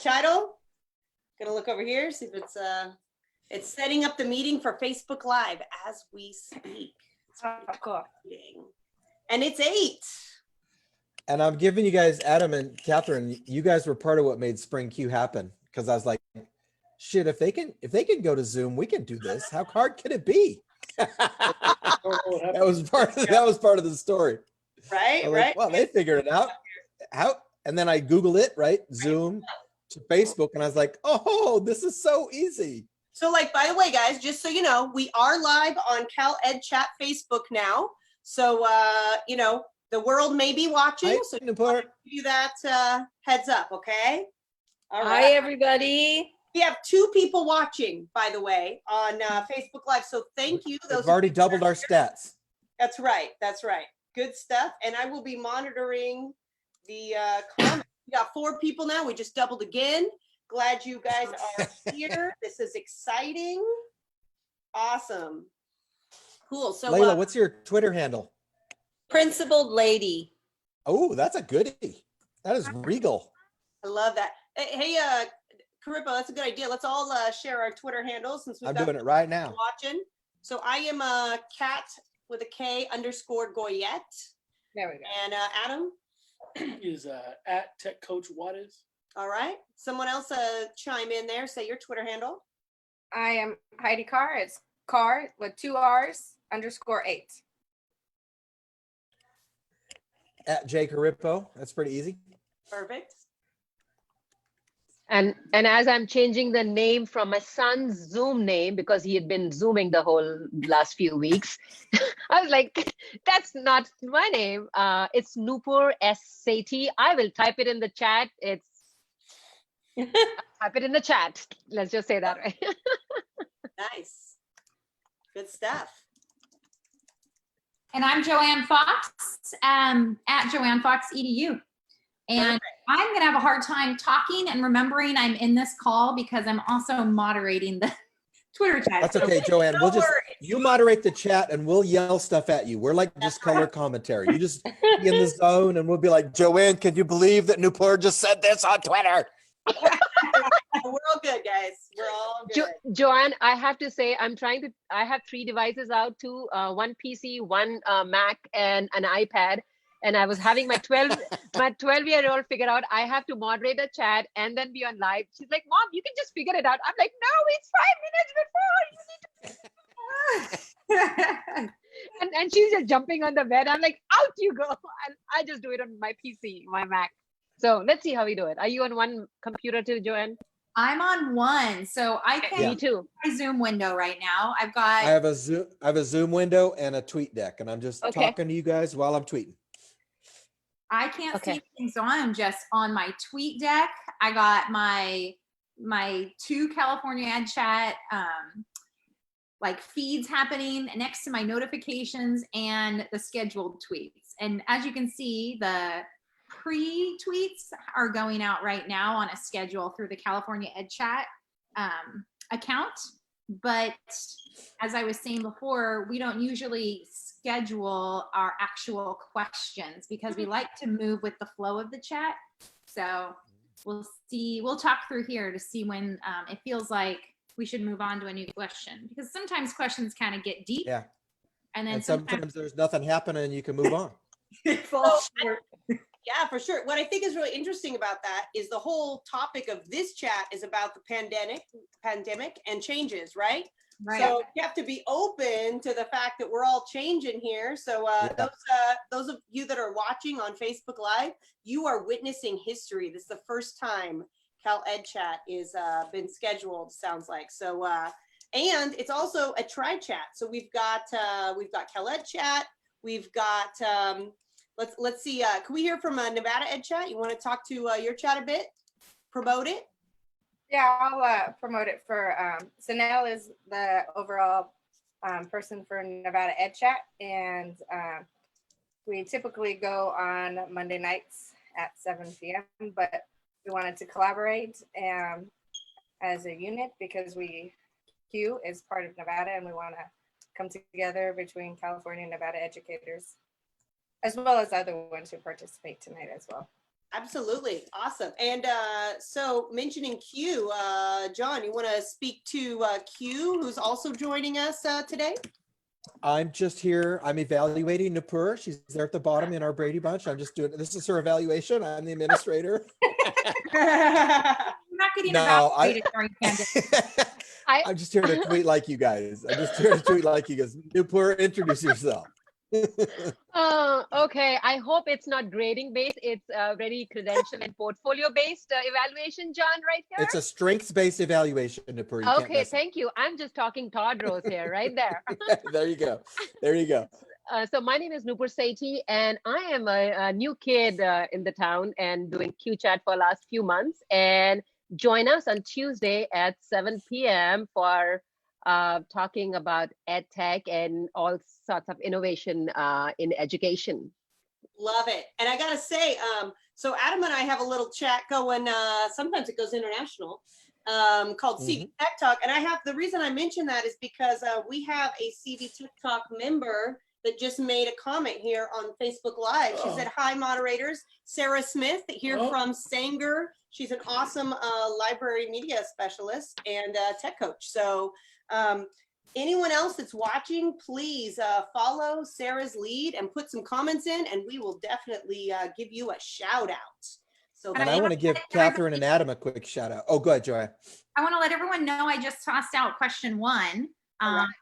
Chido, gonna look over here, see if it's setting up the meeting for Facebook Live as we speak. Cool. And it's 8. And I'm giving you guys, Adam and Catherine, you guys were part of what made Spring Q happen. Because I was like, shit, if they can go to Zoom, we can do this. How hard can it be? that was part of the story. Right, I'm right. like, well, they figured it out. How? And then I Googled it, right? Zoom to Facebook, and I was like, oh, this is so easy. So, like, by the way, guys, just so you know, we are live on Cal Ed Chat Facebook now. So, you know, the world may be watching. Hi, So, Nupur. give you that heads up, okay? All right. Hi, everybody. We have 2 people watching, by the way, on Facebook Live. So, thank you. We've already doubled our stats. That's right. That's right. Good stuff. And I will be monitoring the comments. We got 4 people now. We just doubled again. Glad you guys are here. This is exciting. Awesome. Cool. So, Layla, what's your Twitter handle? Principled lady. Oh, that's a goodie. That is regal. I love that. Hey, Karippo, that's a good idea. Let's all share our Twitter handles since we've I'm got doing it right now. watching. So I am Cat with a K _ Goyette. There we go. And Adam. Is at Tech Coach Waters. All right. Someone else chime in there. Say your Twitter handle. I am Heidi Carr. It's Carr with 2 R's _8. At J Carippo. That's pretty easy. Perfect. And as I'm changing the name from my son's Zoom name because he had been Zooming the whole last few weeks, I was like, that's not my name. It's Nupur S. Sethi. I will type it in the chat. Type it in the chat. Let's just say that way. Nice. Good stuff. And I'm Joanne Fox, at Joanne Fox EDU. And I'm going to have a hard time talking and remembering I'm in this call because I'm also moderating the Twitter chat. That's okay, Joanne. No worries. You moderate the chat and we'll yell stuff at you. We're like just color commentary. You just be in the zone and we'll be like, Joanne, can you believe that Nupur just said this on Twitter? We're all good, guys. We're all good. Joanne, I have to say, I have 3 devices out too, 1 PC, 1 Mac, and an iPad. And I was having my 12-year-old figure out I have to moderate a chat and then be on live. She's like, Mom, you can just figure it out. I'm like, no, it's 5 minutes before. and she's just jumping on the bed. I'm like, out you go. And I just do it on my PC, my Mac. So let's see how we do it. Are you on 1 computer too, Joanne? I'm on 1, so I can Me too. my Zoom window right now. I've got. I have a Zoom window and a tweet deck, and I'm just talking to you guys while I'm tweeting. I can't see anything, so I'm just on my tweet deck. I got my 2 California Ed Chat like feeds happening next to my notifications and the scheduled tweets. And as you can see, the pre-tweets are going out right now on a schedule through the California Ed Chat account. But as I was saying before, we don't usually schedule our actual questions because we like to move with the flow of the chat. So we'll talk through here to see when it feels like we should move on to a new question, because sometimes questions kind of get deep. Yeah. And then And sometimes there's nothing happening and you can move on. It falls short. Yeah, for sure. What I think is really interesting about that is the whole topic of this chat is about the pandemic and changes, right? Right. So you have to be open to the fact that we're all changing here. So those of you that are watching on Facebook Live, you are witnessing history. This is the first time Cal Ed Chat is been scheduled, sounds like. So and it's also a tri chat. So we've got Cal Ed Chat. We've got let's see. Can we hear from Nevada Ed Chat? You want to talk to your chat a bit? Promote it. Yeah, I'll promote it for Sanel is the overall person for Nevada Ed Chat, and we typically go on Monday nights at 7 p.m. But we wanted to collaborate as a unit because Q is part of Nevada, and we want to come together between California and Nevada educators, as well as other ones who participate tonight as well. Absolutely. Awesome. And so mentioning Q, John, you want to speak to Q, who's also joining us today? I'm just here. I'm evaluating Nupur. She's there at the bottom in our Brady Bunch. I'm just doing, this is her evaluation. I'm the administrator. I'm not getting No, evaluated during pandemic. I'm just here to tweet like you guys. I'm just here to tweet like you guys. Nupur, introduce yourself. Okay, I hope it's not grading based. It's very credential and portfolio based evaluation, John, right here. It's a strengths-based evaluation, Nupur. You can't Okay, mess thank you. I'm just talking Todd Rose here, right there. There you go. There you go. So my name is Nupur Sethi, and I am a new kid in the town and doing QChat for the last few months. And join us on Tuesday at 7 p.m. for talking about ed tech and all sorts of innovation in education. Love it. And I gotta say, so Adam and I have a little chat going, sometimes it goes international, called CV Tech Talk. And the reason I mention that is because we have a CV Tech Talk member that just made a comment here on Facebook Live. She said, hi, moderators. Sarah Smith here from Sanger. She's an awesome library media specialist and tech coach. So anyone else that's watching, please follow Sarah's lead and put some comments in, and we will definitely give you a shout out. So And I want to give Catherine and Adam a quick shout out. Oh, go ahead, Joy. I want to let everyone know I just tossed out question 1,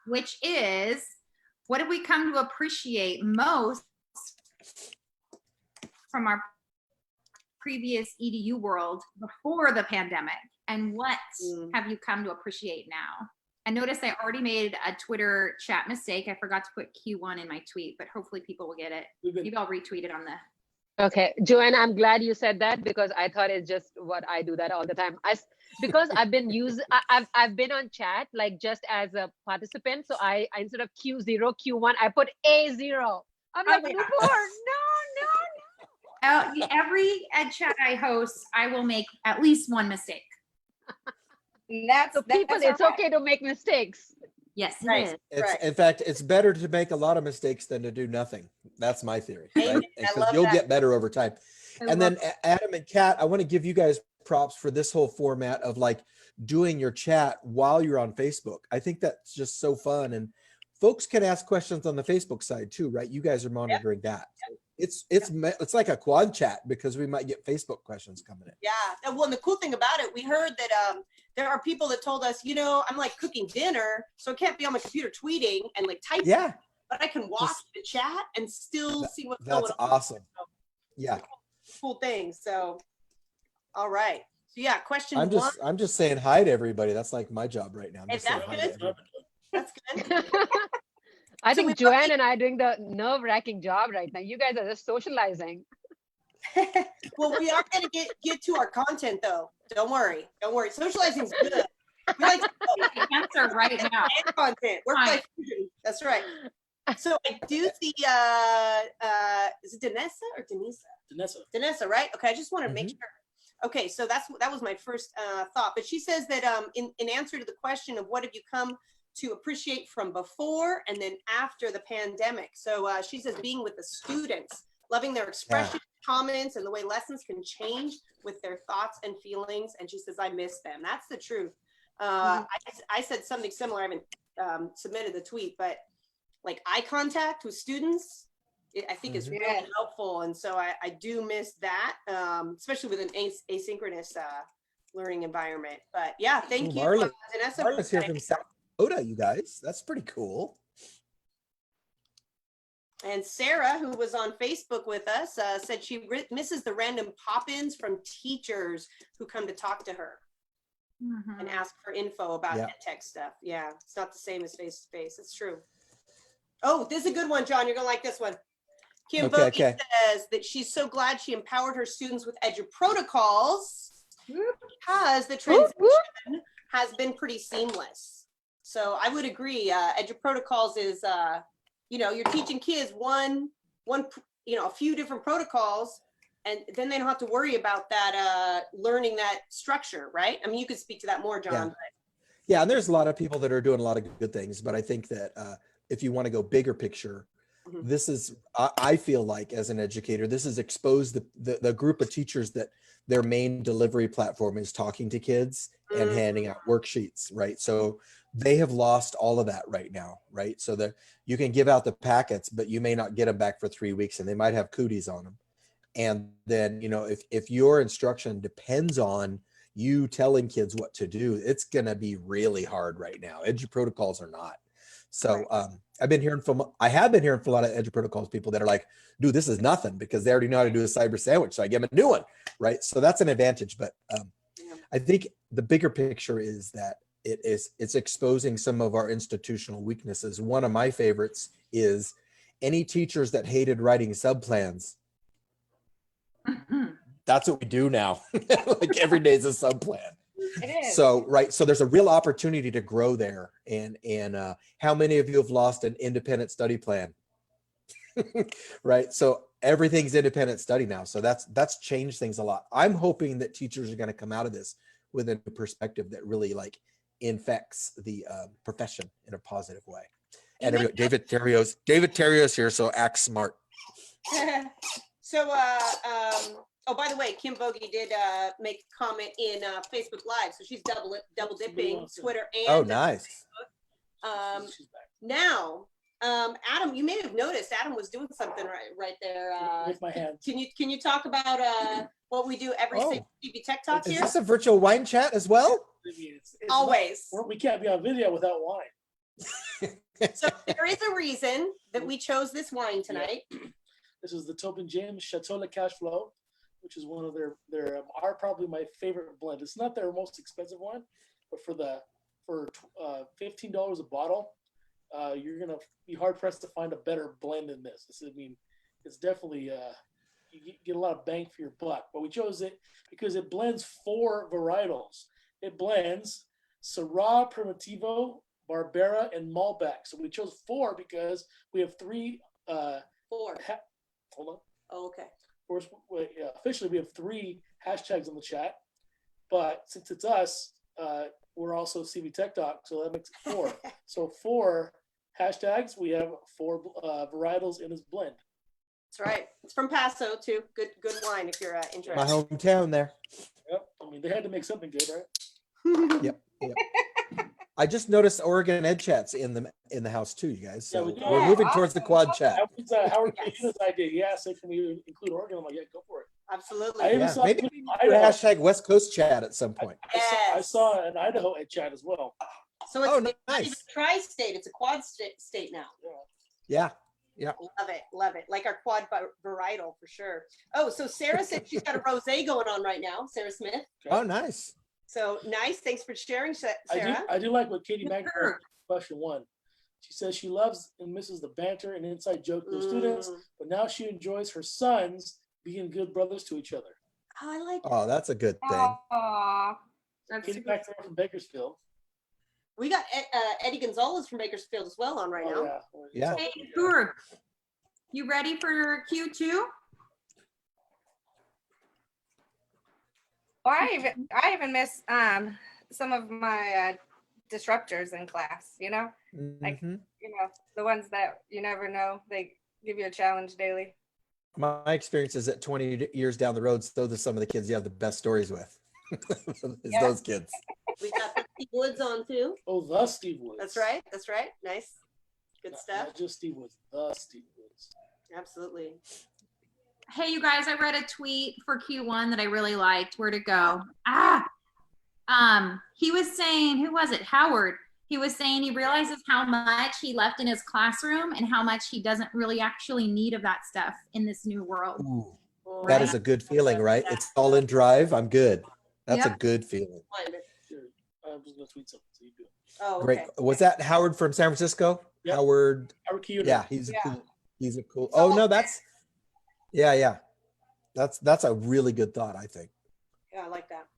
which is, what did we come to appreciate most from our previous EDU world before the pandemic? And what have you come to appreciate now? I noticed I already made a Twitter chat mistake. I forgot to put Q1 in my tweet, but hopefully people will get it. Maybe I'll retweet it on the. Okay, Joanne, I'm glad you said that because I thought it's just what I do that all the time. Because I've been I've been on chat like just as a participant. So I instead of Q0, Q1, I put A0. I'm like, yeah. no. Every ed chat I host, I will make at least one mistake. that's, So people, that's it's all right. okay to make mistakes. Yes, it Right. is. It's, in fact, it's better to make a lot of mistakes than to do nothing. That's my theory. Amen. Right? I Because love you'll that. get better over time. And then Adam and Kat, I want to give you guys props for this whole format of like doing your chat while you're on Facebook. I think that's just so fun. And folks can ask questions on the Facebook side too, right? You guys are monitoring that. So it's like a quad chat because we might get Facebook questions coming in. Yeah. And well, and the cool thing about it, we heard that there are people that told us, you know, I'm like cooking dinner, so I can't be on my computer tweeting and like typing, Yeah, but I can watch Just- the chat and still see what's going that's on. awesome. Yeah, Cool thing. So, all right. So yeah, question I'm one. just saying hi to everybody. That's like my job right now. I'm Hey, just saying that's hi to good. everybody. That's good. I So think we- Joanne and I are doing the nerve-wracking job right now. You guys are just socializing. Well, we are going to get to our content though. Don't worry. Don't worry. Socializing's good. We like to Answer right now. and content. Work-life fusion. That's right. So I do see, is it Danessa or Denisa? Danessa, right? Okay, I just want to make sure. Okay, so that was my first thought. But she says that in answer to the question of what have you come to appreciate from before and then after the pandemic. So she says being with the students, loving their expression, comments, and the way lessons can change with their thoughts and feelings. And she says, I miss them. That's the truth. I said something similar. I haven't submitted the tweet, but like eye contact with students, I think is really helpful. And so I do miss that, especially with an asynchronous learning environment. But yeah, thank you. Vanessa, Marla's here from South Dakota, you guys. That's pretty cool. And Sarah, who was on Facebook with us, said she misses the random pop-ins from teachers who come to talk to her and ask for info about ed tech stuff. Yeah, it's not the same as face-to-face. It's true. Oh, this is a good one, John. You're gonna like this one. Kim Bogie says that she's so glad she empowered her students with EduProtocols because the transition has been pretty seamless. So I would agree. EduProtocols is, you know, you're teaching kids a few different protocols, and then they don't have to worry about that, learning that structure, right? I mean, you could speak to that more, John. Yeah, and there's a lot of people that are doing a lot of good things, but I think that if you want to go bigger picture, Mhm. this is, I feel like as an educator, this has exposed the group of teachers that their main delivery platform is talking to kids and Mm. handing out worksheets, right? So they have lost all of that right now, right? So that you can give out the packets, but you may not get them back for 3 weeks and they might have cooties on them. And then, you know, if your instruction depends on you telling kids what to do, it's going to be really hard right now. Edu protocols are not. So I have been hearing from a lot of edu protocols people that are like, dude, this is nothing because they already know how to do a cyber sandwich. So I give them a new one, right? So that's an advantage. But I think the bigger picture is that it's exposing some of our institutional weaknesses. One of my favorites is any teachers that hated writing subplans. That's what we do now. Like every day is a subplan. It is. So, right. So there's a real opportunity to grow there. And how many of you have lost an independent study plan? Right. So everything's independent study now. So that's changed things a lot. I'm hoping that teachers are going to come out of this with a perspective that really like infects the profession in a positive way. And everybody, David Terrios here. So act smart. So, oh, by the way, Kim Bogie did make a comment in Facebook Live, so she's double dipping Twitter and Oh, nice. She's back. Now, Adam, you may have noticed Adam was doing something right there. With my hand. Can you talk about what we do every Oh. single TV Tech Talk Is here? this a virtual wine chat as well? I mean, it's Always. we can't be on video without wine. So there is a reason that we chose this wine tonight. This is the Tobin James Chateau Le Cash Flow, which is one of their are probably my favorite blend. It's not their most expensive one, but for $15 a bottle, you're gonna be hard pressed to find a better blend than this. It's definitely you get a lot of bang for your buck. But we chose it because it blends 4 varietals. It blends Syrah, Primitivo, Barbera, and Malbec. So we chose 4 because we have 3. 4. Hold on. Oh, okay. Of course, officially we have 3 hashtags in the chat, but since it's us, we're also CV Tech Talk, so that makes it 4. So 4 hashtags. We have 4 varietals in this blend. That's right. It's from Paso too. Good wine if you're My interested. hometown there. Yep. I mean, they had to make something good, right? Yep. I just noticed Oregon Ed Chats in the house too, you guys. Yeah, So we do. we're moving towards the quad chat. That was Howard Yes. Keenan's idea. He asked, "Can we include Oregon?" I'm like, "Yeah, go for it." Absolutely. I even Yeah, saw maybe it we in can do a Idaho. hashtag West Coast chat at some point. I Yes. saw an Idaho Ed Chat as well. So it's Oh, not even nice. a tri-state, it's a quad state now. Yeah. Love it. Like our quad varietal for sure. Oh, so Sarah said she's got a rosé going on right now, Sarah Smith. Oh, nice. So nice. Thanks for sharing, Sarah. I do like what Katie Mack Sure. question 1. She says she loves and misses the banter and inside joke with students, but now she enjoys her sons being good brothers to each other. Oh, I like it. Oh, that's a good thing. Aw, that's Katie sweet. Mack from Bakersfield. We got Eddie Gonzalez from Bakersfield as well on right now. Yeah. Hey, Tour, you ready for Q2? Well, I even miss some of my disruptors in class. Like- Mhm. The ones that you never know. They give you a challenge daily. My experience is that 20 years down the road, those are some of the kids you have the best stories with. Is Yeah. those kids. We got the Steve Woods on too. Oh, the Steve Woods. That's right. Nice. Good stuff. Not just Steve Woods, the Steve Woods. Absolutely. Hey, you guys, I read a tweet for Q1 that I really liked. Where'd it go? He was saying, who was it? Howard. He was saying he realizes how much he left in his classroom and how much he doesn't really actually need of that stuff in this new world. Ooh, Well, that is a good feeling, right? It's all in drive. I'm good. That's Yep. a good feeling. Sure. I'm just gonna tweet something so you do. Oh, Great. okay. Was that Howard from San Francisco? Yep. Howard. Howard Keenan. Yeah, he's a Yeah. cool. He's a cool. Oh no, that's. Yeah. That's a really good thought. I think. Yeah, I like that.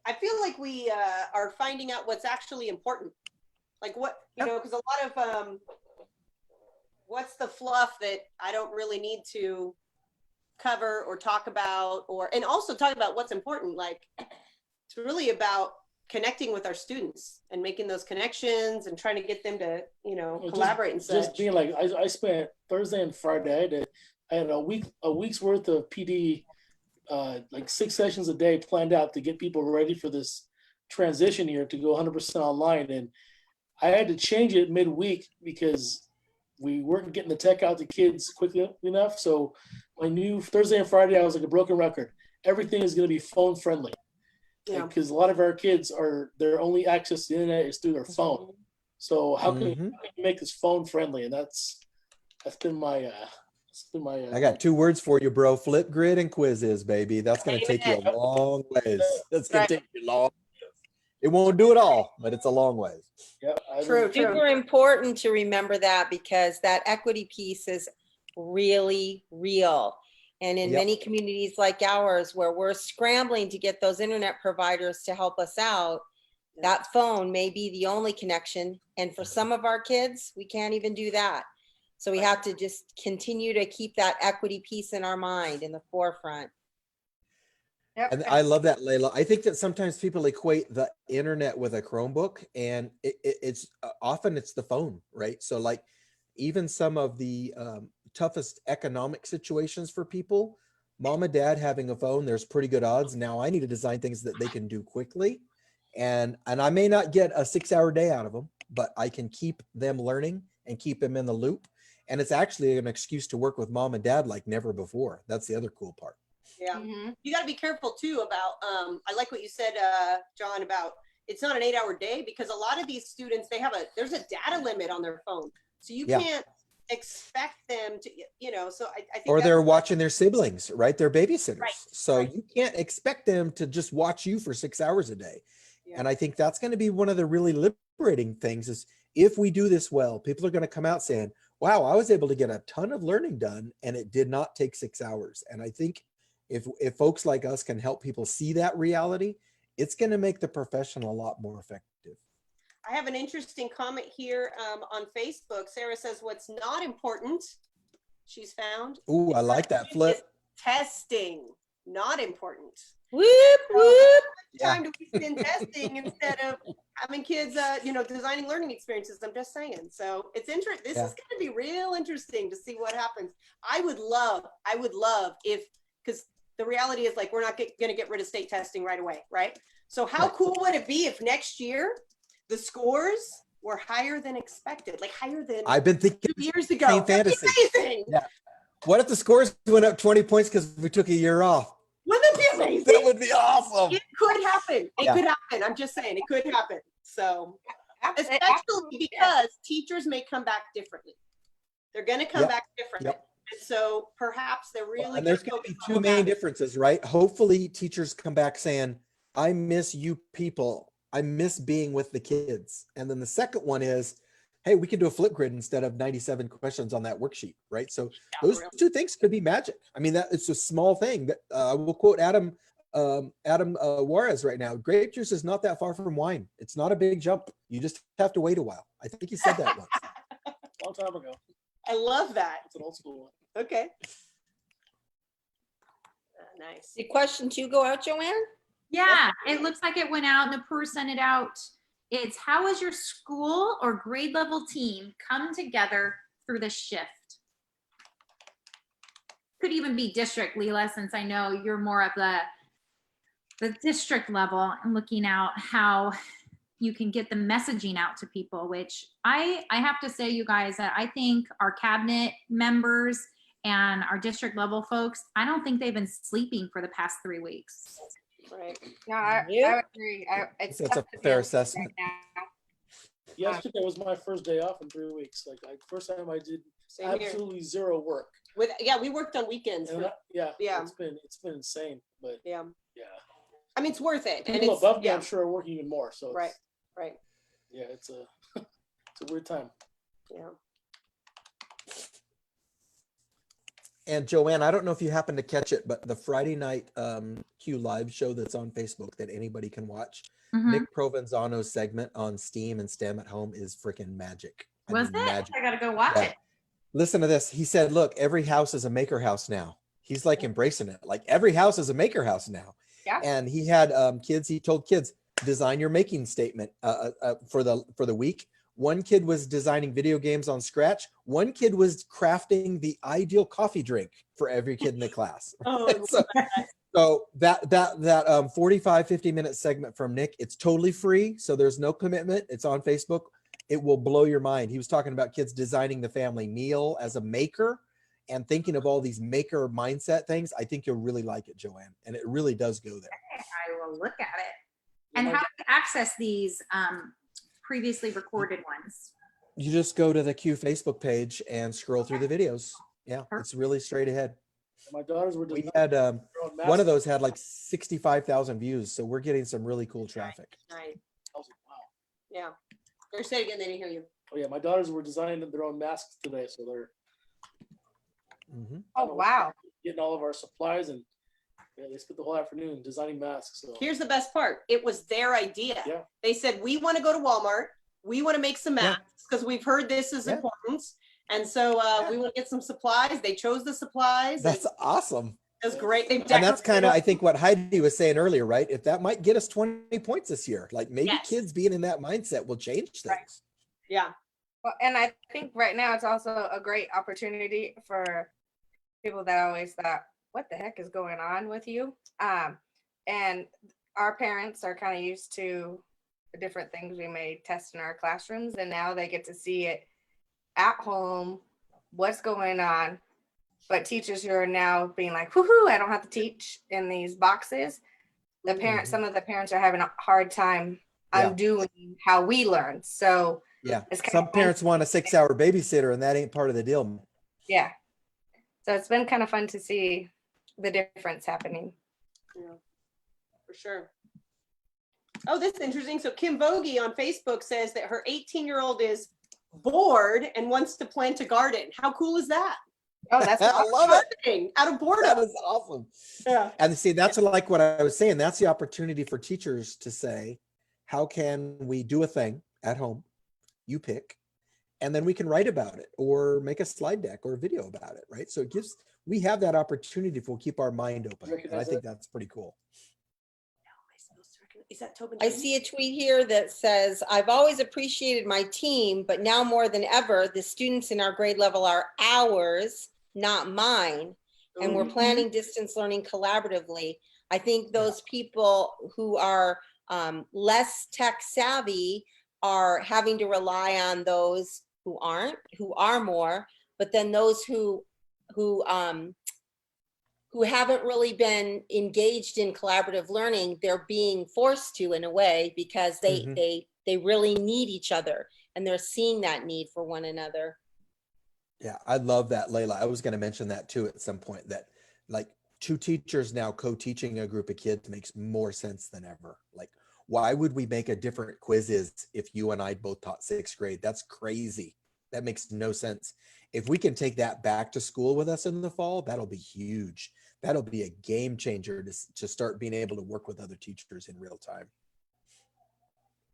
I feel like we are finding out what's actually important. Like what, because a lot of what's the fluff that I don't really need to cover or talk about, and also talk about what's important. Like it's really about connecting with our students and making those connections and trying to get them to, Well, collaborate and just such. being like, I spent Thursday and Friday. I had a week's worth of PD, like 6 sessions a day planned out to get people ready for this transition here to go 100% online. And I had to change it midweek because we weren't getting the tech out to kids quickly enough. So my new Thursday and Friday, I was like a broken record. Everything is going to be phone friendly. Yeah. Because a lot of our kids their only access to the internet is through their phone. So how can Mhm. we make this phone friendly? And that's been my I got 2 words for you, bro. Flipgrid and quizzes, baby. That's going to take you a Amen. long ways. That's going Right. to take you long. It won't do it all, but it's a long ways. yeah. True. Super important to remember that because that equity piece is really real. And in Yep. many communities like ours, where we're scrambling to get those internet providers to help us out, that phone may be the only connection. And for some of our kids, we can't even do that. So we have to just continue to keep that equity piece in our mind in the forefront. Yep. And I love that, Layla. I think that sometimes people equate the internet with a Chromebook, and it's often it's the phone, right? So like even some of the toughest economic situations for people, mom and dad having a phone, there's pretty good odds. Now I need to design things that they can do quickly. And I may not get a 6-hour day out of them, but I can keep them learning and keep them in the loop. And it's actually an excuse to work with mom and dad like never before. That's the other cool part. Yeah. Mhm. You got to be careful too about, I like what you said, John, about it's not an 8-hour day, because a lot of these students, there's a data limit on their phone. So you Yeah. can't expect them to, so I think. Or that's- they're watching their siblings, right? They're babysitters. Right, So right. you can't expect them to just watch you for 6 hours a day. Yeah. And I think that's going to be one of the really liberating things is if we do this well, people are going to come out saying, wow, I was able to get a ton of learning done and it did not take 6 hours. And I think if folks like us can help people see that reality, it's going to make the profession a lot more effective. I have an interesting comment here on Facebook. Sarah says, what's not important, she's found. Ooh, I like that flip. is testing, not important. Whoop, whoop. Yeah. Time to waste in testing instead of having kids, designing learning experiences. I'm just saying. So it's interesting. This Yeah. is going to be real interesting to see what happens. I would love if, because the reality is like, we're not going to get rid of state testing right away, right? So how Right. cool would it be if next year the scores were higher than expected, like higher than I've been thinking 2 years ago? same That'd be fantasy. amazing. Yeah. What if the scores went up 20 points because we took a year off? Wouldn't it be amazing? That would be awesome. It could happen. It Yeah. could happen. I'm just saying it could happen. So especially Absolutely, because teachers may come back differently. They're going to come Yep. back differently. Yep. And so perhaps they're really And there's gonna going to be focus two on main that. differences, right? Hopefully teachers come back saying, I miss you people. I miss being with the kids. And then the second one is, hey, we can do a flip grid instead of 97 questions on that worksheet, right? So those really. two things could be magic. I mean, that it's a small thing that I will quote Adam Juarez right now. Grape juice is not that far from wine. It's not a big jump. You just have to wait a while. I think he said that once. Long time ago. I love that. It's an old school one. Okay. Nice. Did question 2 go out, Joanne? Yeah, it looks like it went out. Napur sent it out. It's how has your school or grade level team come together through the shift? Could even be district, Leela, since I know you're more of the district level and looking out how you can get the messaging out to people, which I have to say, you guys, that I think our cabinet members and our district level folks, I don't think they've been sleeping for the past 3 weeks. Right. No, I Yeah. agree. It's That's tough a to fair deal assessment. right now. Yesterday was my first day off in 3 weeks. Like first time I did Same here. absolutely zero work. We worked on weekends. And yeah, Yeah. it's been insane. But Yeah. yeah, I mean, it's worth it. And people it's, above me, yeah, I'm sure, are working even more. So right. Right. yeah, it's a it's a weird time. Yeah. And Joanne, I don't know if you happen to catch it, but the Friday night Q Live show that's on Facebook that anybody can watch, Mhm. Nick Provenzano's segment on STEAM and STEM at Home is freaking magic. I Was mean, it? magic. I gotta go watch Yeah. it. Listen to this. He said, look, every house is a maker house now. He's like embracing it. Like every house is a maker house now. Yeah. And he had kids, he told kids, design your making statement for the week. One kid was designing video games on Scratch. One kid was crafting the ideal coffee drink for every kid in the class. Oh, So that 45, 50-minute segment from Nick, it's totally free. So there's no commitment. It's on Facebook. It will blow your mind. He was talking about kids designing the family meal as a maker and thinking of all these maker mindset things. I think you'll really like it, Joanne. And it really does go there. I will look at it. And how do you access these previously recorded ones? You just go to the Q Facebook page and scroll through the videos. Yeah, it's really straight ahead. My daughters were We designing had their own one of masks. those had like 65,000 views. So we're getting some really cool traffic. right. I was like, wow. Yeah. Or say it again, they didn't hear you. Oh yeah, my daughters were designing their own masks today, so they're Mhm. Oh, wow. getting all of our supplies, and yeah, they spent the whole afternoon designing masks. So Here's the best part. It was their idea. Yeah. They said, we want to go to Walmart. We want to make some Yeah. masks because we've heard this is Yeah. important. And so we want to get some supplies. They chose the supplies. That's awesome. It was great. They've And that's kind of, decorated- I think, what Heidi was saying earlier, right? If that might get us 20 points this year, like maybe Yes. kids being in that mindset will change Right. things. Yeah. Well, and I think right now it's also a great opportunity for people that always thought, what the heck is going on with you? And our parents are kind of used to the different things we may test in our classrooms, and now they get to see it at home, what's going on. But teachers who are now being like, whoo-hoo, I don't have to teach in these boxes. The parents, Mhm. some of the parents are having a hard time Yeah. undoing how we learn. So Yeah. it's kind Some of parents want a 6-hour babysitter and that ain't part of the deal. yeah. So it's been kind of fun to see the difference happening. Yeah, for sure. Oh, this is interesting. So Kim Vogie on Facebook says that her 18-year-old is bored and wants to plant a garden. How cool is that? Oh, that's I love it. Gardening out of That boredom. is awesome. Yeah. And see, that's like what I was saying. That's the opportunity for teachers to say, how can we do a thing at home? You pick, and then we can write about it or make a slide deck or a video about it, right? So it gives, we have that opportunity if we'll keep our mind open. And I Recognize think that's pretty cool. Is that Tobin? I see a tweet here that says, I've always appreciated my team, but now more than ever, the students in our grade level are ours, not mine. And we're Mhm. planning distance learning collaboratively. I think those people who are less tech savvy are having to rely on those who aren't, who are more, but then those who haven't really been engaged in collaborative learning, they're being forced to in a way because they really need each other and they're seeing that need for one another. Yeah, I love that, Layla. I was going to mention that too at some point, that like two teachers now co-teaching a group of kids makes more sense than ever. Like, why would we make a different quizzes if you and I both taught 6th grade? That's crazy. That makes no sense. If we can take that back to school with us in the fall, that'll be huge. That'll be a game changer to start being able to work with other teachers in real time.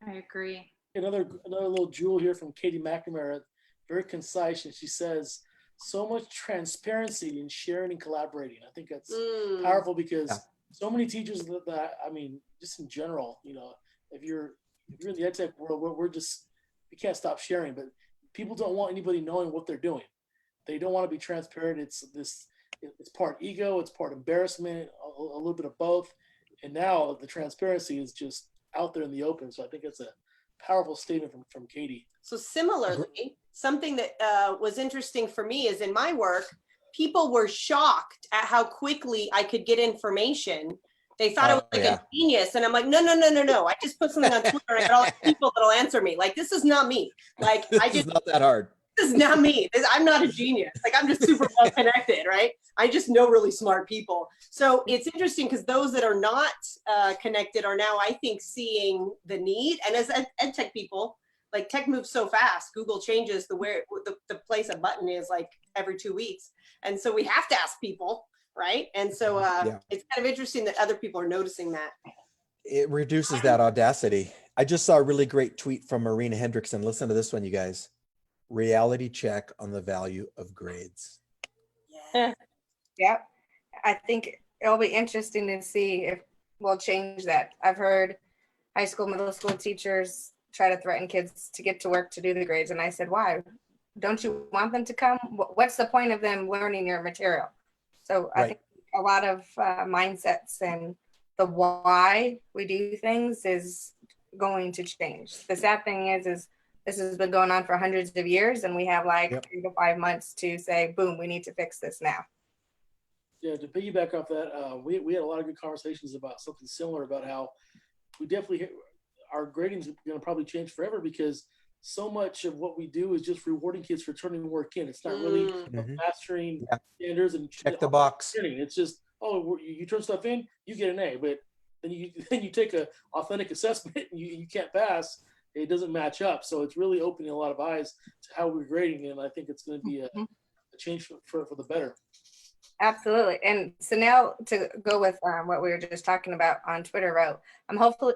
I agree. another little jewel here from Katie McNamara, very concise, and she says, so much transparency in sharing and collaborating. I think that's Mm. powerful because Yeah. so many teachers that I mean, just in general, you know, if you're in the ed tech world, we can't stop sharing, but people don't want anybody knowing what they're doing. They don't want to be transparent. It's part ego, it's part embarrassment, a little bit of both. And now the transparency is just out there in the open. So I think it's a powerful statement from Katie. So similarly, something that was interesting for me is in my work, people were shocked at how quickly I could get information. They thought I was like a genius. And I'm like, no. I just put something on Twitter and I got all these people that'll answer me. Like, this is not me. Like, I This just, is not that hard. this is not me. I'm not a genius. Like, I'm just super well connected, right? I just know really smart people. So it's interesting because those that are not connected are now, I think, seeing the need. And as ed tech people, like tech moves so fast. Google changes the place a button is like every 2 weeks. And so we have to ask people, right? And so it's kind of interesting that other people are noticing that. It reduces that audacity. I just saw a really great tweet from Marina Hendrickson. Listen to this one, you guys. Reality check on the value of grades. Yeah. Yep. I think it'll be interesting to see if we'll change that. I've heard high school, middle school teachers try to threaten kids to get to work to do the grades. And I said, why? Don't you want them to come? What's the point of them learning your material? So I Right. think a lot of mindsets and the why we do things is going to change. The sad thing is this has been going on for hundreds of years, and we have like Yep. 3 to 5 months to say, boom, we need to fix this now. Yeah, to piggyback off that, we had a lot of good conversations about something similar, about how we definitely our grading's going to probably change forever, because so much of what we do is just rewarding kids for turning work in. It's not really Mhm. mastering Yeah. standards and Check the box. learning. It's just, oh, you turn stuff in, you get an A, but then you take a authentic assessment and you can't pass. It doesn't match up. So it's really opening a lot of eyes to how we're grading, and I think it's going to be a change for the better. Absolutely. And so now to go with what we were just talking about on Twitter wrote, I'm hopeful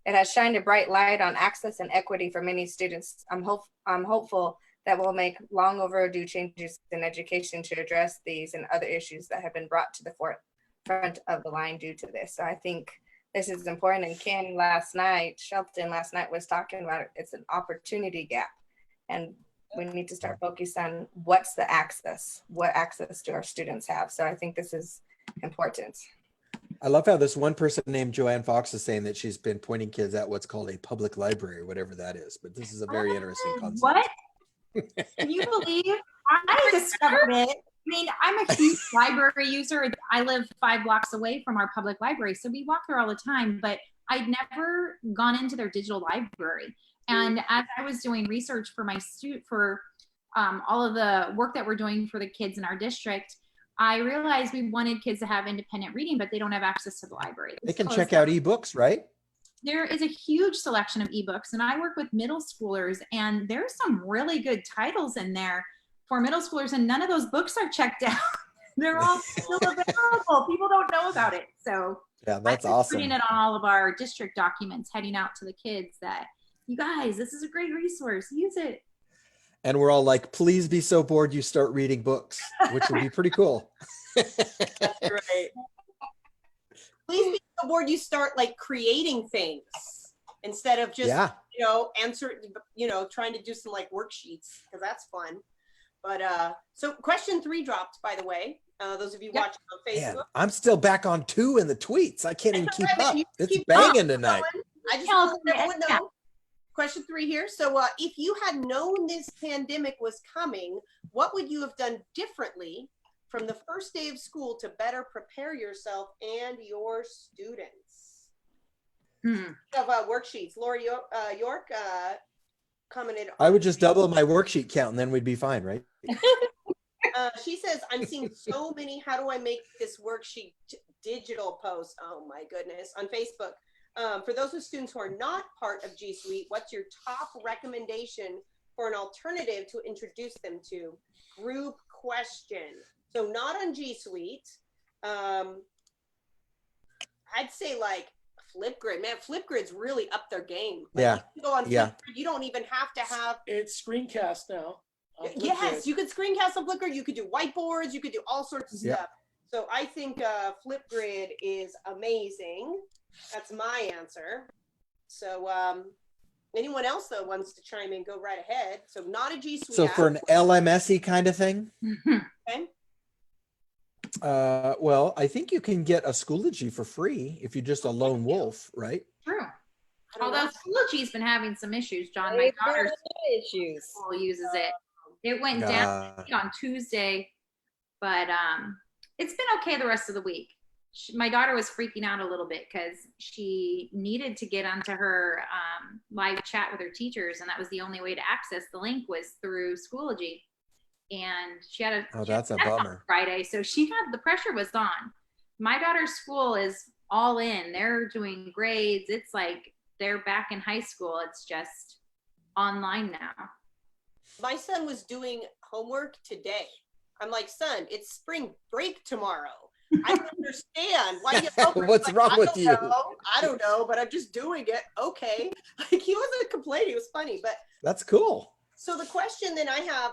it has shined a bright light on access and equity for many students. I'm hopeful that we'll make long overdue changes in education to address these and other issues that have been brought to the forefront of the line due to this. So I think this is important. And Ken Shelton last night was talking about it. It's an opportunity gap. And we need to start focused on what's the access, what access do our students have. So I think this is important. I love how this one person named Joanne Fox is saying that she's been pointing kids at what's called a public library, whatever that is. But this is a very interesting concept. What? Can you believe I discovered it? I mean, I'm a huge library user. I live 5 blocks away from our public library, so we walk there all the time, but I'd never gone into their digital library. And as I was doing research for my all of the work that we're doing for the kids in our district, I realized we wanted kids to have independent reading, but they don't have access to the library. They can check out ebooks, right? There is a huge selection of ebooks, and I work with middle schoolers, and there's some really good titles in there for middle schoolers, and none of those books are checked out. They're all still available. People don't know about it. So Yeah, that's I'm awesome. putting it on all of our district documents heading out to the kids that, you guys, this is a great resource. Use it. And we're all like, please be so bored you start reading books, which would be pretty cool. That's right. Please be so bored you start like creating things instead of just, Yeah. trying to do some like worksheets, because that's fun. But so question 3 dropped, by the way. Those of you watching on Man, Facebook. I'm still back on 2 in the tweets. I can't even keep up. You It's keep banging tonight. I just want to let everyone know. Question 3 here. So if you had known this pandemic was coming, what would you have done differently from the first day of school to better prepare yourself and your students? Of worksheets. Laura York commented. I would just double my worksheet count and then we'd be fine, right? She says, I'm seeing so many, how do I make this worksheet digital posts? Oh my goodness, on Facebook. For those of students who are not part of G Suite, what's your top recommendation for an alternative to introduce them to? Group question. So not on G Suite. I'd say like Flipgrid. Man, Flipgrid's really up their game. Like, Yeah. You can go on Yeah. Flipgrid. You don't even have to have. It's screencast now. on Yes, Flipgrid. you could screencast on Flipgrid. You could do whiteboards. You could do all sorts of Yeah. stuff. So I think Flipgrid is amazing. That's my answer. So anyone else though wants to chime in, go right ahead. So not a G Suite. So for an LMS-y kind of thing, Okay. well, I think you can get a Schoology for free if you're just a lone wolf, right? True. I don't Although know. Schoology's been having some issues, John. My daughter's Issues. school uses it. It went down on Tuesday, but it's been okay the rest of the week. My daughter was freaking out a little bit because she needed to get onto her live chat with her teachers, and that was the only way to access the link was through Schoology. And she had a Oh, that's a bummer. Friday, so the pressure was on. My daughter's school is all in. They're doing grades. It's like they're back in high school. It's just online now. My son was doing homework today. I'm like, son, it's spring break tomorrow. I don't understand why you have homework. What's He's wrong I with don't you? know. I don't know, but I'm just doing it. Okay. Like he wasn't complaining. It was funny. But That's cool. so the question that I have,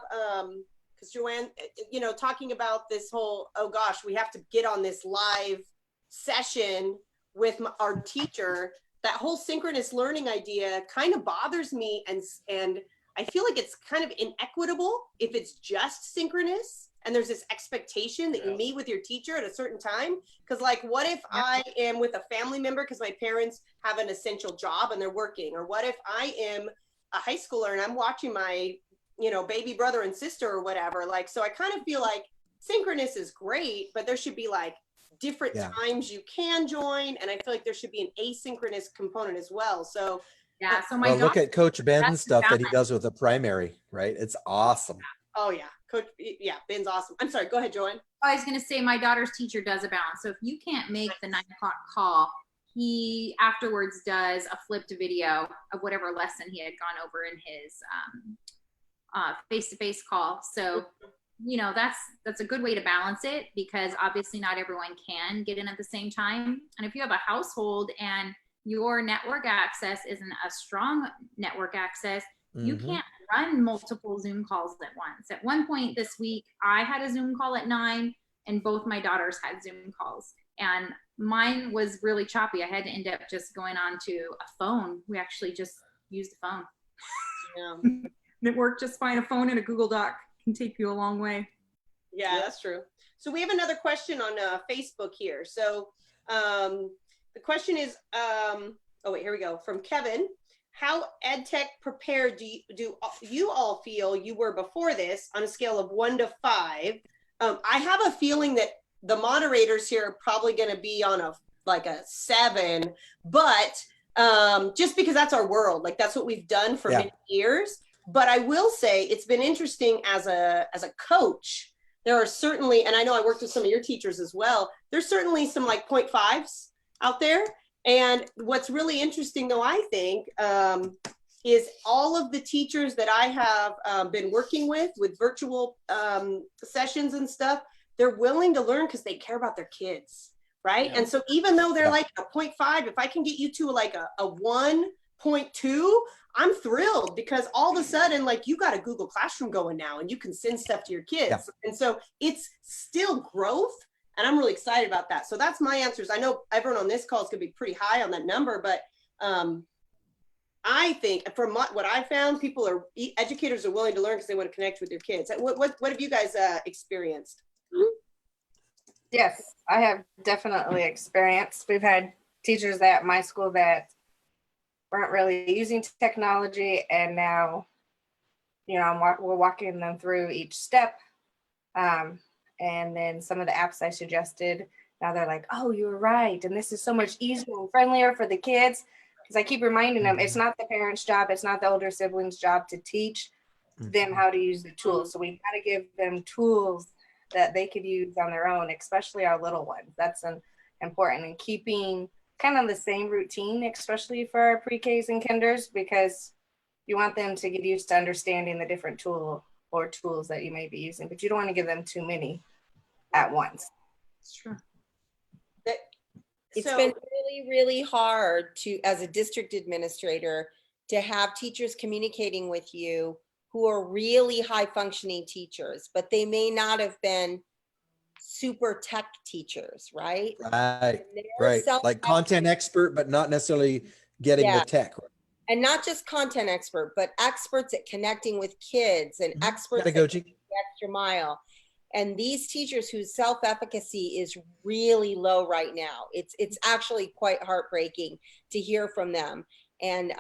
because Joanne, talking about this whole, oh gosh, we have to get on this live session with our teacher. that whole synchronous learning idea kind of bothers me, and I feel like it's kind of inequitable if it's just synchronous and there's this expectation that you meet with your teacher at a certain time. Because like, what if I am with a family member because my parents have an essential job and they're working? Or what if I am a high schooler and I'm watching my, baby brother and sister or whatever? Like, so I kind of feel like synchronous is great, but there should be like different times you can join. And I feel like there should be an asynchronous component as well. So Yeah. So my Well, look at Coach Ben's that's stuff that he balance. does with the primary, right? It's awesome. oh yeah, Coach, yeah, Ben's awesome. I'm sorry, go ahead, Joanne. I was going to say my daughter's teacher does a balance. So if you can't make the 9 o'clock call, he afterwards does a flipped video of whatever lesson he had gone over in his face-to-face call. So, that's a good way to balance it, because obviously not everyone can get in at the same time. And if you have a household and your network access isn't a strong network access, you can't run multiple Zoom calls at once. At one point this week, I had a Zoom call at 9 and both my daughters had Zoom calls, and mine was really choppy. I had to end up just going on to a phone. We actually just used the phone. Yeah. It worked just fine. A phone and a Google Doc can take you a long way. Yeah, that's true. So we have another question on Facebook here. So the question is, here we go. From Kevin: how EdTech prepared do you all feel you were before this on a scale of 1 to 5? I have a feeling that the moderators here are probably going to be on a 7, but just because that's our world, like that's what we've done for many years. But I will say it's been interesting as a coach. There are certainly, and I know I worked with some of your teachers as well, there's certainly some like 0.5s out there. And what's really interesting though, I think, is all of the teachers that I have been working with virtual sessions and stuff, they're willing to learn because they care about their kids, right? And so even though they're like a 0.5, if I can get you to like a 1.2, I'm thrilled, because all of a sudden, like, you got a Google Classroom going now and you can send stuff to your kids. And so it's still growth, and I'm really excited about that. So that's my answers. I know everyone on this call is going to be pretty high on that number, but I think from what I found, educators are willing to learn because they want to connect with their kids. What have you guys experienced? Yes, I have definitely experienced. We've had teachers at my school that weren't really using technology, and now, we're walking them through each step. And then some of the apps I suggested, now they're like, oh, you were right. And this is so much easier and friendlier for the kids. Because I keep reminding them, it's not the parents' job, it's not the older siblings' job to teach them how to use the tools. So we've got to give them tools that they could use on their own, especially our little ones. That's important. And keeping kind of the same routine, especially for our pre-Ks and kinders, because you want them to get used to understanding the different tools that you may be using, but you don't want to give them too many at once. It's true. It's been really, really hard as a district administrator, to have teachers communicating with you who are really high functioning teachers, but they may not have been super tech teachers, right? Right. Like content expert, but not necessarily getting the tech. And not just content expert, but experts at connecting with kids and experts at the extra mile. And these teachers whose self-efficacy is really low right now, it's actually quite heartbreaking to hear from them, and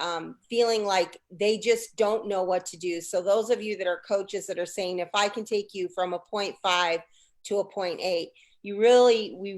feeling like they just don't know what to do. So those of you that are coaches that are saying, if I can take you from a 0.5 to a 0.8, we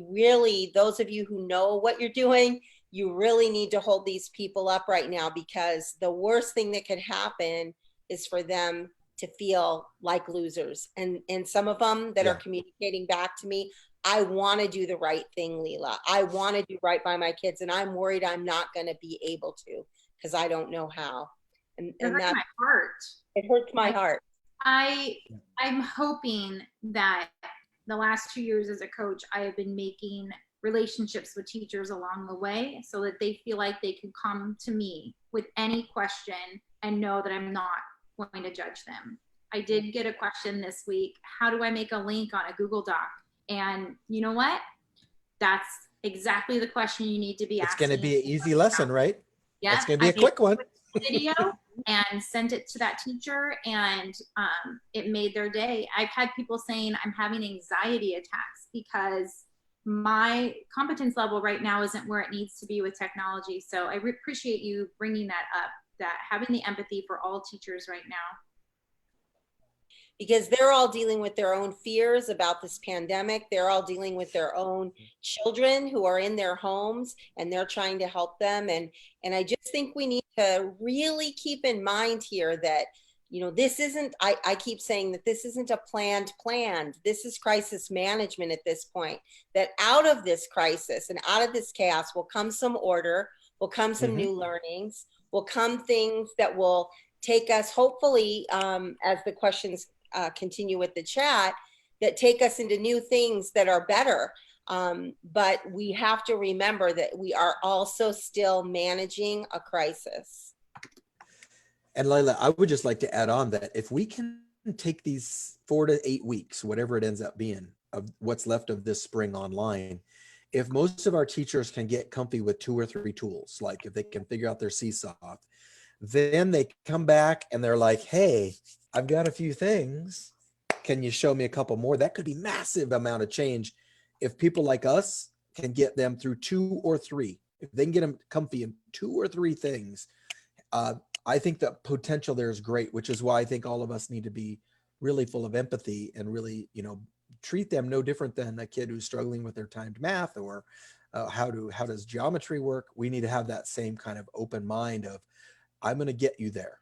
really, those of you who know what you're doing, you really need to hold these people up right now, because the worst thing that could happen is for them to feel like losers. And some of them that are communicating back to me, I want to do the right thing, Leela. I want to do right by my kids, and I'm worried I'm not going to be able to, because I don't know how. And it hurts my heart. It hurts my heart. I'm hoping that the last 2 years as a coach, I have been making relationships with teachers along the way, so that they feel like they can come to me with any question and know that I'm not going to judge them. I did get a question this week: how do I make a link on a Google Doc? And you know what? That's exactly the question you need to be It's asking. going to be an easy lesson, right? Yeah, It's going to be a quick one. video and sent it to that teacher, and it made their day. I've had people saying I'm having anxiety attacks because my competence level right now isn't where it needs to be with technology. So I appreciate you bringing that up, that having the empathy for all teachers right now. Because they're all dealing with their own fears about this pandemic. They're all dealing with their own children who are in their homes, and they're trying to help them. And I just think we need to really keep in mind here that, you know, this isn't, I keep saying that this isn't a planned. This is crisis management at this point, that out of this crisis and out of this chaos will come some order, will come some new learnings, will come things that will take us, hopefully, as the questions continue with the chat, that take us into new things that are better. But we have to remember that we are also still managing a crisis. And Layla, I would just like to add on that if we can take these 4 to 8 weeks, whatever it ends up being, of what's left of this spring online, if most of our teachers can get comfy with 2 or 3 tools, like if they can figure out their Seesaw, then they come back and they're like, hey, I've got a few things. Can you show me a couple more? That could be massive amount of change. If people like us can get them through 2 or 3, if they can get them comfy in 2 or 3 things, I think the potential there is great, which is why I think all of us need to be really full of empathy and really, you know, treat them no different than a kid who's struggling with their timed math or how does geometry work. We need to have that same kind of open mind of, I'm going to get you there.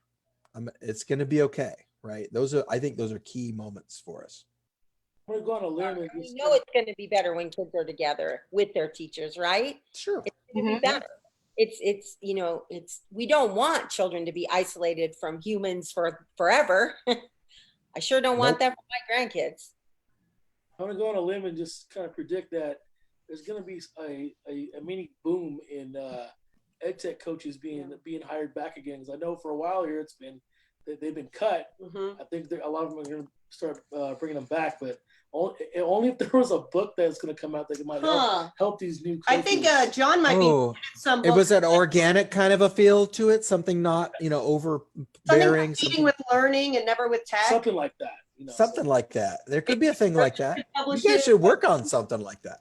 It's going to be okay, right? I think those are key moments for us. I'm gonna go on a limb and We just know it's going to be better when kids are together with their teachers, right? Sure. It's going to be better. It's you know, we don't want children to be isolated from humans for forever. I sure don't want that for my grandkids. I'm gonna go on a limb and just kind of predict that there's gonna be a mini boom in ed tech coaches being hired back again. Because I know for a while here they've been cut. I think a lot of them are gonna start bringing them back, but only if there was a book that's going to come out that might help these new coaches. I think John might be some It was an organic kind of a feel to it, something not, you know, overbearing. Something with learning and never with tech. Something like that. You know, something like that. There could be a thing like that. You guys should work on something like that.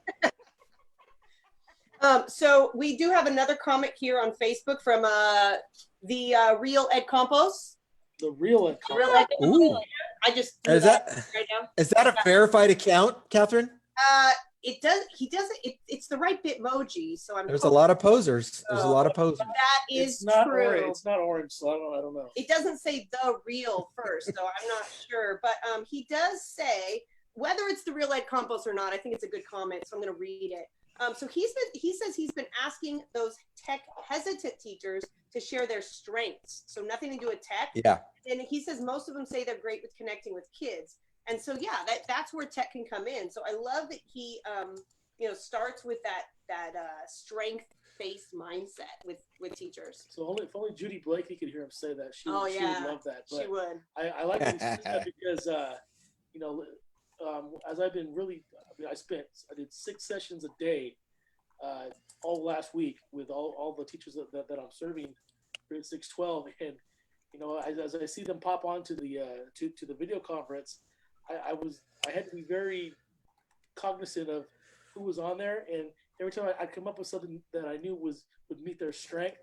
So we do have another comment here on Facebook from the Real Ed Campos. The Real Ed Campos. Real Ed Campos. Ooh. I just Is that right now. Is that a verified account, Catherine? It does. He does it. It's the right Bitmoji. So I'm. There's a lot of posers. There's a lot of posers. That is It's not true. orange. It's not orange, so I don't know. It doesn't say the real first, so I'm not sure. But he does say whether it's the Real Ed Campos or not. I think it's a good comment, so I'm going to read it. So he says he's been asking those tech hesitant teachers to share their strengths. So nothing to do with tech. Yeah. And he says most of them say they're great with connecting with kids. And so, yeah, that's where tech can come in. So I love that he, starts with that strength-based mindset with teachers. So if only Judy Blakey could hear him say that, she would love that. But she would. I like that because, as I've been really, I did 6 sessions a day all last week with all the teachers that I'm serving grade 6-12, and as I see them pop onto the to the video conference, I had to be very cognizant of who was on there, and every time I'd come up with something that I knew would meet their strength,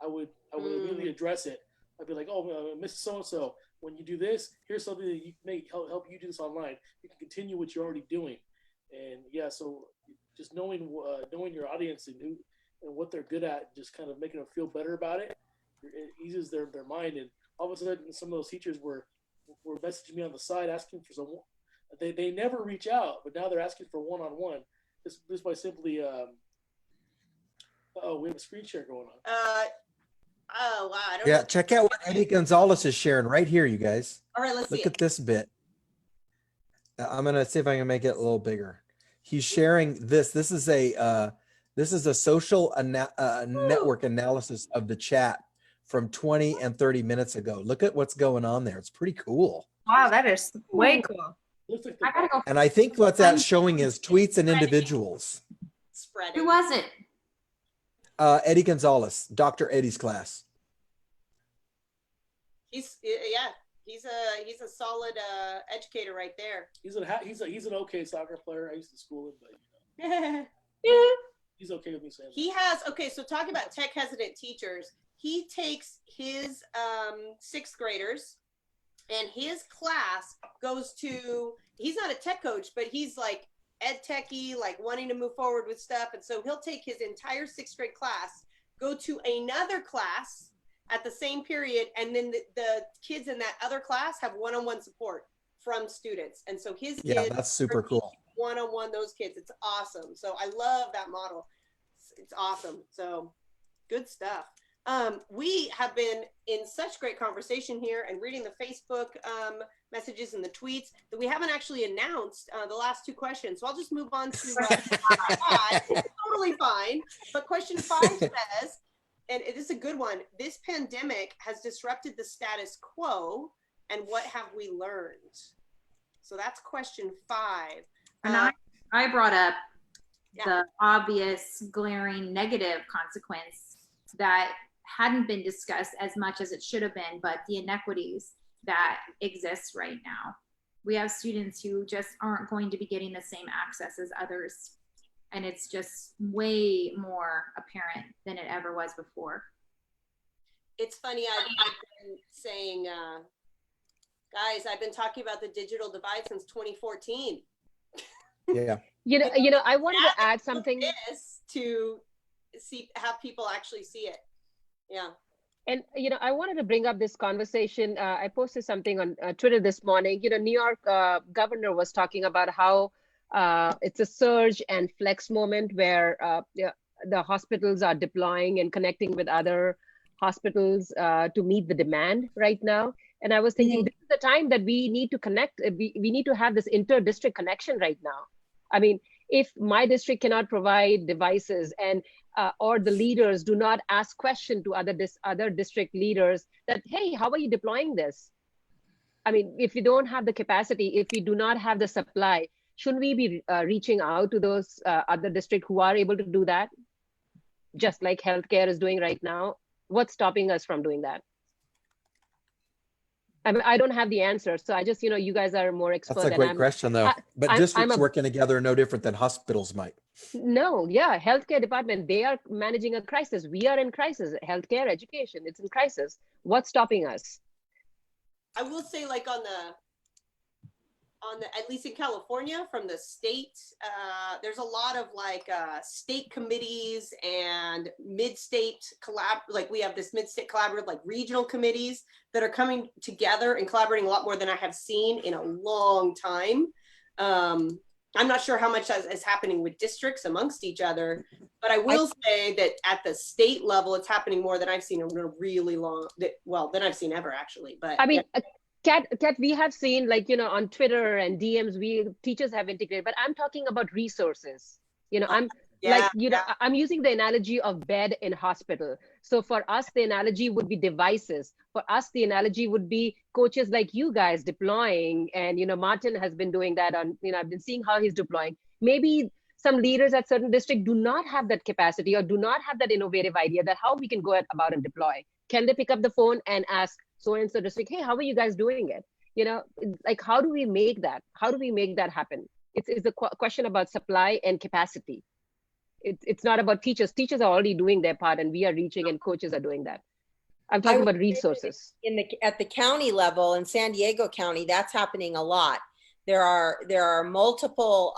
I would immediately address it. I'd be like, oh, Mrs. So-and-so, when you do this, here's something that you may help you do this online. You can continue what you're already doing. And yeah, so just knowing your audience and who and what they're good at, just kind of making them feel better about it, it eases their mind. And all of a sudden, some of those teachers were messaging me on the side asking for some. They never reach out, but now they're asking for one-on-one. Just by simply, we have a screen share going on. Oh wow! I don't Yeah, know. check out what Eddie Gonzalez is sharing right here, you guys. All right, let's see Look it. at this bit. I'm gonna see if I can make it a little bigger. He's sharing this. This is a social network analysis of the chat from 20 and 30 minutes ago. Look at what's going on there. It's pretty cool. Wow, that is way cool. Looks like I gotta go. And I think what that's showing is tweets and individuals. Freddie. Who was it? Eddie Gonzalez, Dr. Eddie's class. He's a solid educator right there. He's an okay soccer player. I used to school him, but he's okay with me saying He has, okay, so talking about tech hesitant teachers, he takes his sixth graders and his class goes to, he's not a tech coach, but he's like ed techie, like wanting to move forward with stuff. And so he'll take his entire sixth grade class, go to another class at the same period, and then the kids in that other class have one-on-one support from students. And so his Yeah, kids that's super are cool. one-on-one those kids. It's awesome. So I love that model. It's awesome. So good stuff. We have been in such great conversation here and reading the Facebook messages and the tweets that we haven't actually announced the last two questions. So I'll just move on to five. It's totally fine. But question 5 says, and it is a good one, this pandemic has disrupted the status quo, and what have we learned? So that's question 5. And I brought up Yeah. the obvious glaring negative consequence that hadn't been discussed as much as it should have been, but the inequities that exist right now. We have students who just aren't going to be getting the same access as others. And it's just way more apparent than it ever was before. It's funny, I've been saying, guys, I've been talking about the digital divide since 2014. Yeah. I wanted to add something. This to have people actually see it. Yeah. And, I wanted to bring up this conversation. I posted something on Twitter this morning. New York governor was talking about how it's a surge and flex moment where the hospitals are deploying and connecting with other hospitals to meet the demand right now. And I was thinking, this is the time that we need to connect. We need to have this inter-district connection right now. I mean, if my district cannot provide devices and or the leaders do not ask question to other district leaders that, hey, how are you deploying this? I mean, if we don't have the capacity, if we do not have the supply, shouldn't we be reaching out to those other districts who are able to do that? Just like healthcare is doing right now. What's stopping us from doing that? I mean, I don't have the answer. So I just, you guys are more expert. That's a great question though. But districts working together are no different than hospitals might. No, yeah, healthcare department, they are managing a crisis. We are in crisis. Healthcare, education, it's in crisis. What's stopping us? I will say, like on the at least in California, from the state, there's a lot of like state committees and mid-state like we have this mid-state collaborative, like regional committees that are coming together and collaborating a lot more than I have seen in a long time. I'm not sure how much is happening with districts amongst each other, but I will say that at the state level, it's happening more than I've seen in a really long, than I've seen ever actually. But I mean, Kat, we have seen, like, on Twitter and DMs, teachers have integrated, but I'm talking about resources. I'm using the analogy of bed in hospital. So for us, the analogy would be devices. For us, the analogy would be coaches like you guys deploying. And, Martin has been doing that on, I've been seeing how he's deploying. Maybe some leaders at certain districts do not have that capacity or do not have that innovative idea that how we can go about and deploy. Can they pick up the phone and ask so-and-so district, hey, how are you guys doing it? Like, how do we make that? How do we make that happen? It's a question about supply and capacity. It's not about teachers. Teachers are already doing their part and we are reaching and coaches are doing that. I'm talking about resources. At the county level in San Diego County, that's happening a lot. There are multiple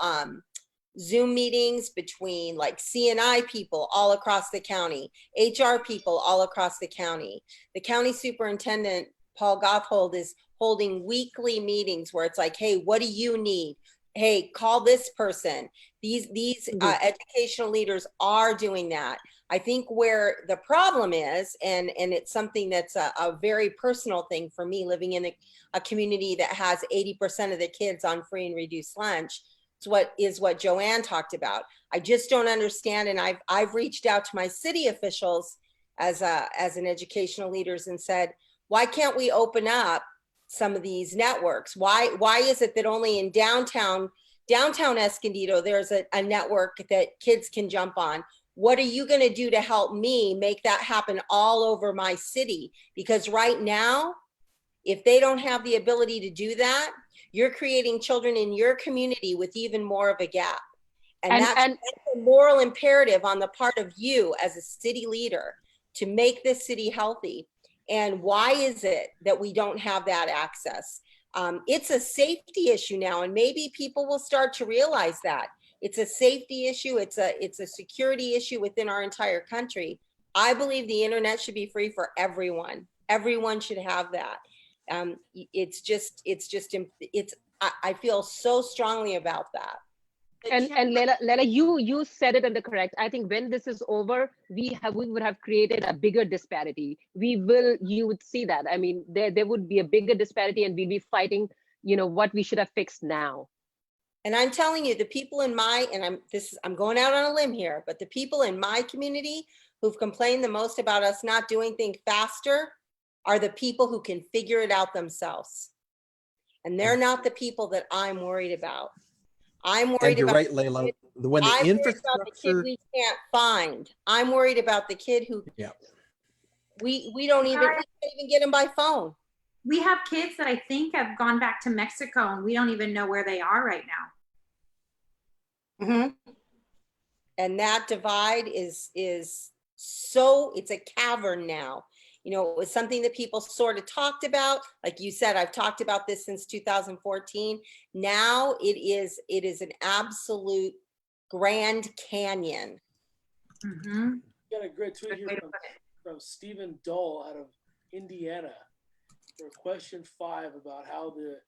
Zoom meetings between like CNI people all across the county, HR people all across the county. The county superintendent, Paul Gotthold, is holding weekly meetings where it's like, hey, what do you need? Hey, call this person. These educational leaders are doing that. I think where the problem is, and it's something that's a very personal thing for me, living in a community that has 80% of the kids on free and reduced lunch, is what Joanne talked about. I just don't understand, and I've reached out to my city officials as an educational leaders and said, why can't we open up some of these networks? Why is it that only in downtown Downtown Escondido, there's a network that kids can jump on. What are you going to do to help me make that happen all over my city? Because right now, if they don't have the ability to do that, you're creating children in your community with even more of a gap. And that's a moral imperative on the part of you as a city leader to make this city healthy. And why is it that we don't have that access? It's a safety issue now, and maybe people will start to realize that. It's a safety issue. It's a security issue within our entire country. I believe the internet should be free for everyone. Everyone should have that. I feel so strongly about that. And Lela, you said it in the correct. I think when this is over, we would have created a bigger disparity. You would see that. I mean, there would be a bigger disparity, and we'd be fighting, what we should have fixed now. And I'm telling you, the people in I'm going out on a limb here, but the people in my community who've complained the most about us not doing things faster are the people who can figure it out themselves. And they're not the people that I'm worried about. I'm worried And you're about right, Layla. When the I'm worried about the kid infrastructure, we can't find. I'm worried about the kid who yeah, we don't even, we can't even get him by phone. We have kids that I think have gone back to Mexico and we don't even know where they are right now. Mm-hmm. And that divide is so, it's a cavern now. It was something that people sort of talked about. Like you said, I've talked about this since 2014. Now it is an absolute Grand Canyon. Mm-hmm. Got a great tweet here from Stephen Dull out of Indiana for question 5 about how the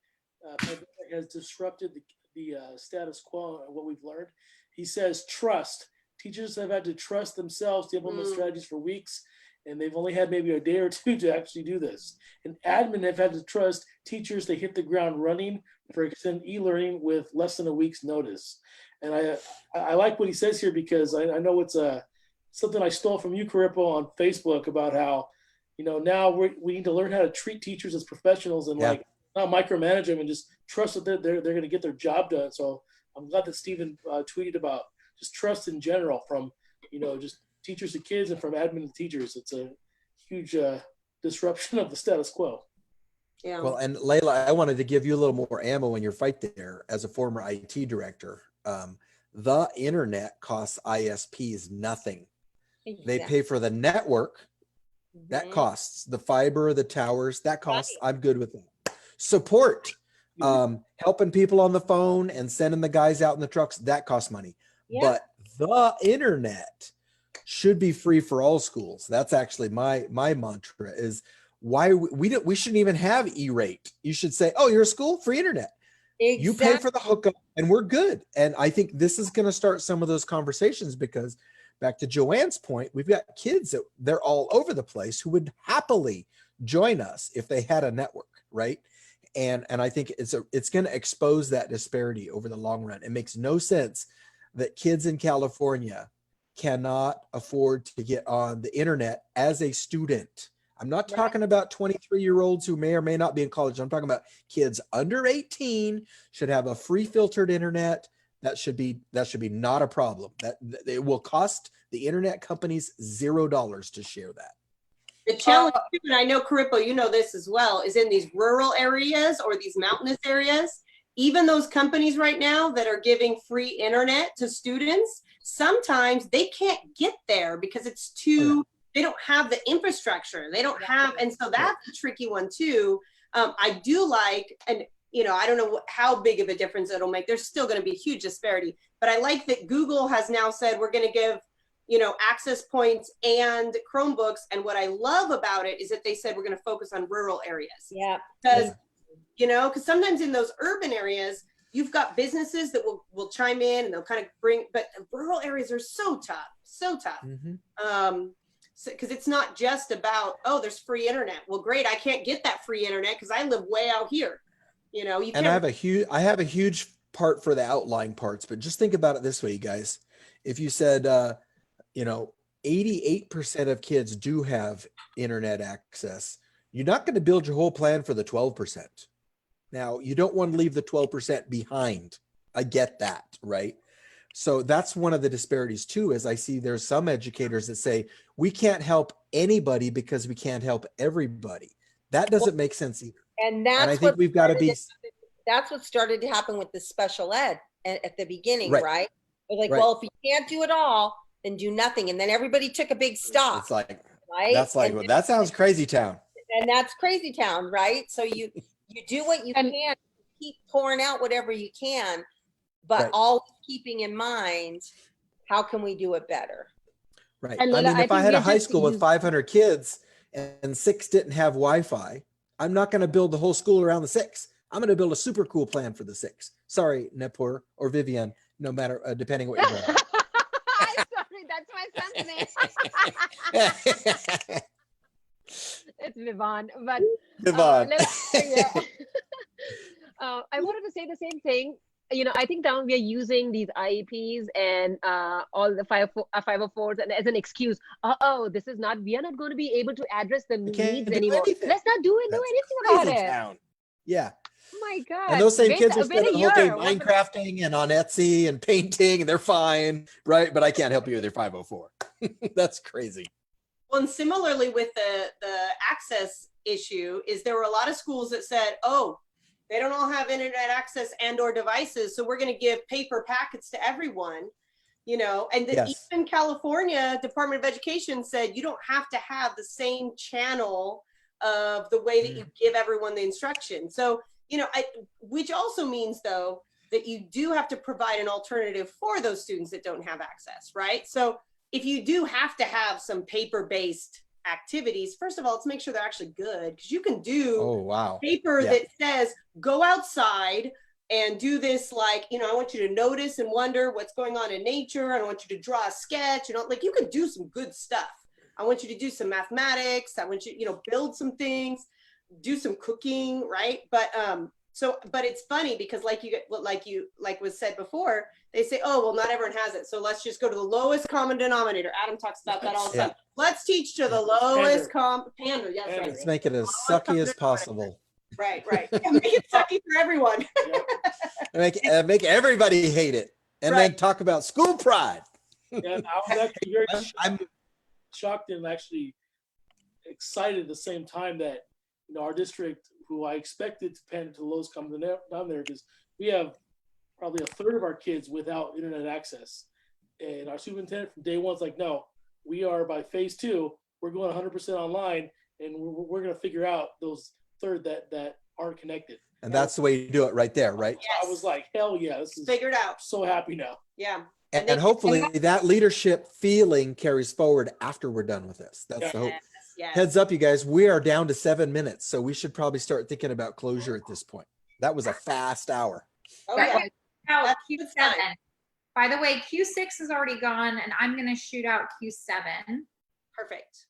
pandemic has disrupted the status quo and what we've learned. He says, trust. Teachers have had to trust themselves to implement strategies for weeks, and they've only had maybe a day or two to actually do this. And admin have had to trust teachers to hit the ground running for extended e-learning with less than a week's notice. And I like what he says here, because I know it's something I stole from you, Carippo, on Facebook about how, now we need to learn how to treat teachers as professionals and like not micromanage them and just trust that they're going to get their job done. So I'm glad that Stephen tweeted about just trust in general from, just teachers to kids and from admin to teachers. It's a huge disruption of the status quo. Yeah. well, and Layla, I wanted to give you a little more ammo in your fight there as a former IT director. The internet costs ISPs nothing. They pay for the network. That costs the fiber, the towers, that costs. I'm good with that. Support, helping people on the phone and sending the guys out in the trucks, that costs money. Yeah. But the internet should be free for all schools. That's actually my mantra is why we shouldn't even have E-rate. You should say, oh, you're a school, free internet. Exactly. You pay for the hookup and we're good. And I think this is going to start some of those conversations, because back to Joanne's point, we've got kids that they're all over the place who would happily join us if they had a network, right? And I think it's going to expose that disparity over the long run. It makes no sense that kids in California cannot afford to get on the internet as a student. I'm not talking about 23-year-olds who may or may not be in college. I'm talking about kids under 18 should have a free filtered internet. That should be not a problem. That it will cost the internet companies $0 to share that. The challenge, and I know Carippo, you know this as well, is in these rural areas or these mountainous areas. Even those companies right now that are giving free internet to students, sometimes they can't get there because it's too, they don't have the infrastructure. They don't have, and so that's a tricky one too. I do like, and I don't know how big of a difference it'll make. There's still going to be a huge disparity, but I like that Google has now said we're going to give, access points and Chromebooks. And what I love about it is that they said we're going to focus on rural areas. Yeah. Because, because sometimes in those urban areas, you've got businesses that will chime in and they'll kind of bring, but rural areas are so tough. Mm-hmm. Because it's not just about, oh, there's free internet. Well, great. I can't get that free internet because I live way out here. You And can't. I have a huge part for the outlying parts, but just think about it this way, you guys. If you said, 88% of kids do have internet access, you're not going to build your whole plan for the 12%. Now, you don't want to leave the 12% behind. I get that, right? So that's one of the disparities too, is I see there's some educators that say we can't help anybody because we can't help everybody. That doesn't make sense either. And And I that's think what we've got to be that's what started to happen with the special ed at the beginning, Right. right? They're like, Right. well, if you can't do it all, then do nothing. And then everybody took a big stop, it's like right? that's like and, well, that sounds crazy town. and that's crazy town, right? So you do what you And- can, keep pouring out whatever you can, but Right. always keeping in mind, how can we do it better? Right. And I Lila, mean, I if I think had a we're high just school with use- 500 kids and 6 didn't have Wi-Fi, I'm not going to build the whole school around the 6. I'm going to build a super cool plan for the 6. Sorry, Nepur or Vivian, no matter, depending what you're going I'm sorry, that's my son's name. It's Vivan, but Vivan. yeah. I wanted to say the same thing. You know, I think now we are using these IEPs and all the 504s and as an excuse. This is not. We are not going to be able to address the can't needs do anymore. anything. Let's not do That's anything about Crazy it. town. Yeah. Oh my God! And those same Wait kids are wait spending a the whole day year. What the- Minecrafting and on Etsy and painting, and they're fine, right? But I can't help you with your 504. That's crazy. Well, and similarly with the access issue is there were a lot of schools that said, oh, they don't all have internet access and or devices, so we're going to give paper packets to everyone, you know, and Yes. even California Department of Education said you don't have to have the same channel of the way that you give everyone the instruction. So, you know, which also means though that you do have to provide an alternative for those students that don't have access, right? So if you do have to have some paper-based activities, first of all, let's make sure they're actually good, because you can do Oh, wow. paper Yeah. that says go outside and do this, like, you know, I want you to notice and wonder what's going on in nature. I don't want you to draw a sketch, you know, like you could do some good stuff. I want you to do some mathematics. I want you, you know, build some things, do some cooking, right? But but it's funny because like was said before, they say, oh, well, not everyone has it, so let's just go to the lowest common denominator. Adam talks about that all the time. Let's teach to the lowest pander. Yes, Pander. right. Let's make it as sucky as possible. Right. Yeah, make it sucky for everyone. Make everybody hate it, and then Right. talk about school pride. And I was actually very I'm shocked and actually excited at the same time that, you know, our district, who I expected to pander to the lowest common down there, because we have probably a third of our kids without internet access. And our superintendent from day one's like, no, we are by phase 2, we're going 100% online, and we're going to figure out those third that aren't connected. and that's the way you do it right there, right? I was like, hell yeah, this is Figured out. so happy now. Yeah. And hopefully that leadership feeling carries forward after we're done with this. That's the hope. Yes. Heads up, you guys, we are down to 7 minutes, so we should probably start thinking about closure at this point. That was a fast hour. Oh, That yeah. was out That's a good Q7. sign. By the way, Q6 is already gone, and I'm gonna shoot out Q7. Perfect.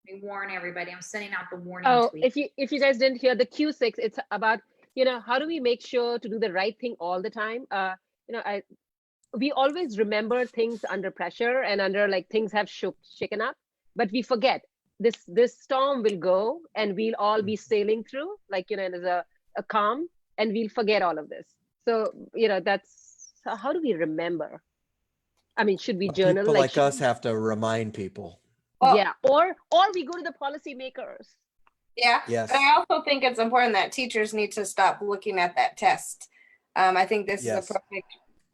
Let me warn everybody. I'm sending out the warning Oh, tweet. if you guys didn't hear the Q6, it's about, you know, how do we make sure to do the right thing all the time? You know, we always remember things under pressure and under like things have shaken up, but we forget this storm will go and we'll all be sailing through, like, you know, there's a calm, and we'll forget all of this. So, you know, so how do we remember? I mean, should we journal? People like should us have to remind people. Well- yeah, or we go to the policymakers. Yeah. Yes. But I also think it's important that teachers need to stop looking at that test. I think this Yes. is a perfect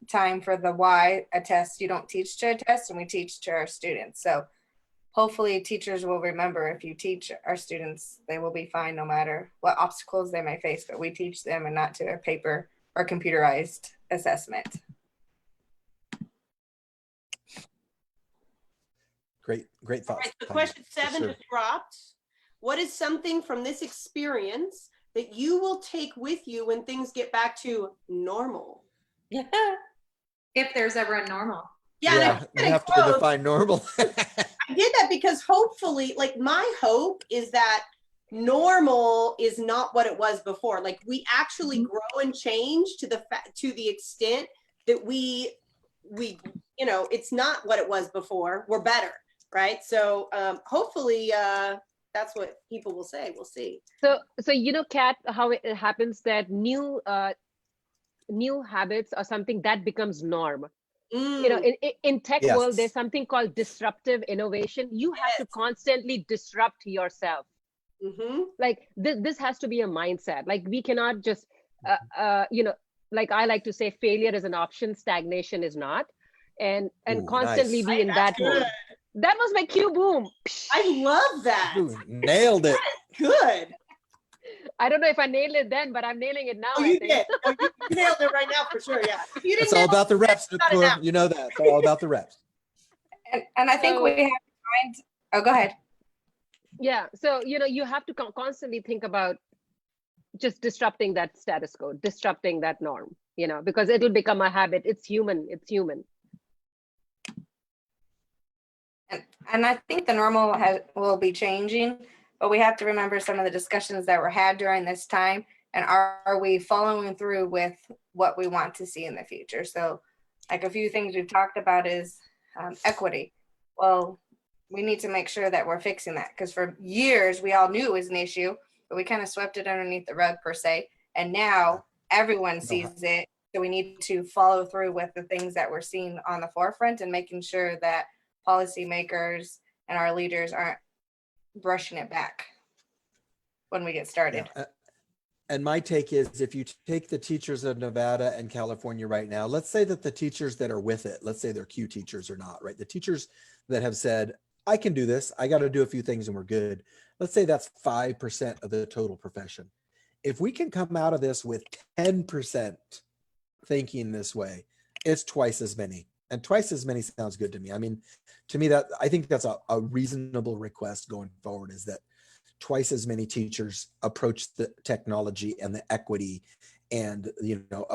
time for the why a test. You don't teach to a test, and we teach to our students. So hopefully teachers will remember, if you teach our students, they will be fine no matter what obstacles they may face, but we teach them and not to a paper or computerized assessment. Great All thoughts. right, so Tanya, question for 7 sure. just dropped. What is something from this experience that you will take with you when things get back to normal? If there's ever a normal. Yeah, and I Yeah, put you that in have to quotes. define normal. I did that because hopefully, like, my hope is that normal is not what it was before. Like, we actually grow and change to the extent that we you know, it's not what it was before. We're better, right? So hopefully that's what people will say. We'll see. So you know, Kat, how it happens that new new habits are something that becomes norm. Mm, You know, in tech Yes. world, there's something called disruptive innovation. You have to Yes. constantly disrupt yourself. mhm. Like this has to be a mindset. Like we cannot just you know, like I like to say, failure is an option, stagnation is not. And Ooh, constantly nice. be in that That's good. mode. That was my cue boom. I love that. Ooh, nailed it. Good. I don't know if I nailed it then, but I'm nailing it now. Oh, I you think. did. Oh, you nailed it right now for sure. Yeah. If you It's didn't all nail about the reps, not Nakua. enough. You know that. It's all about the reps. And I think So- we have to find, oh, go ahead. Yeah. So, you know, you have to constantly think about just disrupting that status quo, disrupting that norm, you know, because it'll become a habit. It's human. It's human. And I think the normal will be changing, but we have to remember some of the discussions that were had during this time. And are we following through with what we want to see in the future? So like a few things we've talked about is equity. Well, we need to make sure that we're fixing that, because for years we all knew it was an issue, but we kind of swept it underneath the rug per se. And now everyone sees it. So we need to follow through with the things that we're seeing on the forefront and making sure that policymakers and our leaders aren't brushing it back when we get started. Yeah. And my take is, if you take the teachers of Nevada and California right now, let's say that the teachers that are with it, let's say they're Q teachers or not, right? The teachers that have said, I can do this, I got to do a few things and we're good. Let's say that's 5% of the total profession. If we can come out of this with 10% thinking this way, it's twice as many. And twice as many sounds good to me. I mean, to me, that I think that's a reasonable request going forward, is that twice as many teachers approach the technology and the equity and, you know,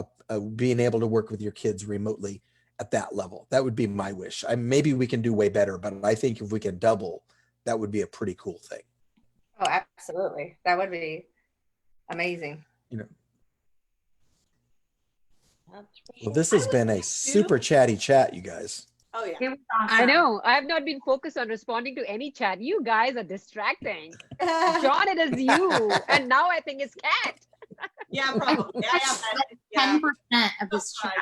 being able to work with your kids remotely at that level. That would be my wish. Maybe we can do way better, but I think if we can double, that would be a pretty cool thing. Oh, absolutely. That would be amazing. You know, That's for well, sure. this has been a super chatty chat, you guys. Oh yeah. It was I awesome. know. I have not been focused on responding to any chat. You guys are distracting. John, it is you. And now I think it's Kat. Yeah, probably. Yeah, yeah. 10% of this chat.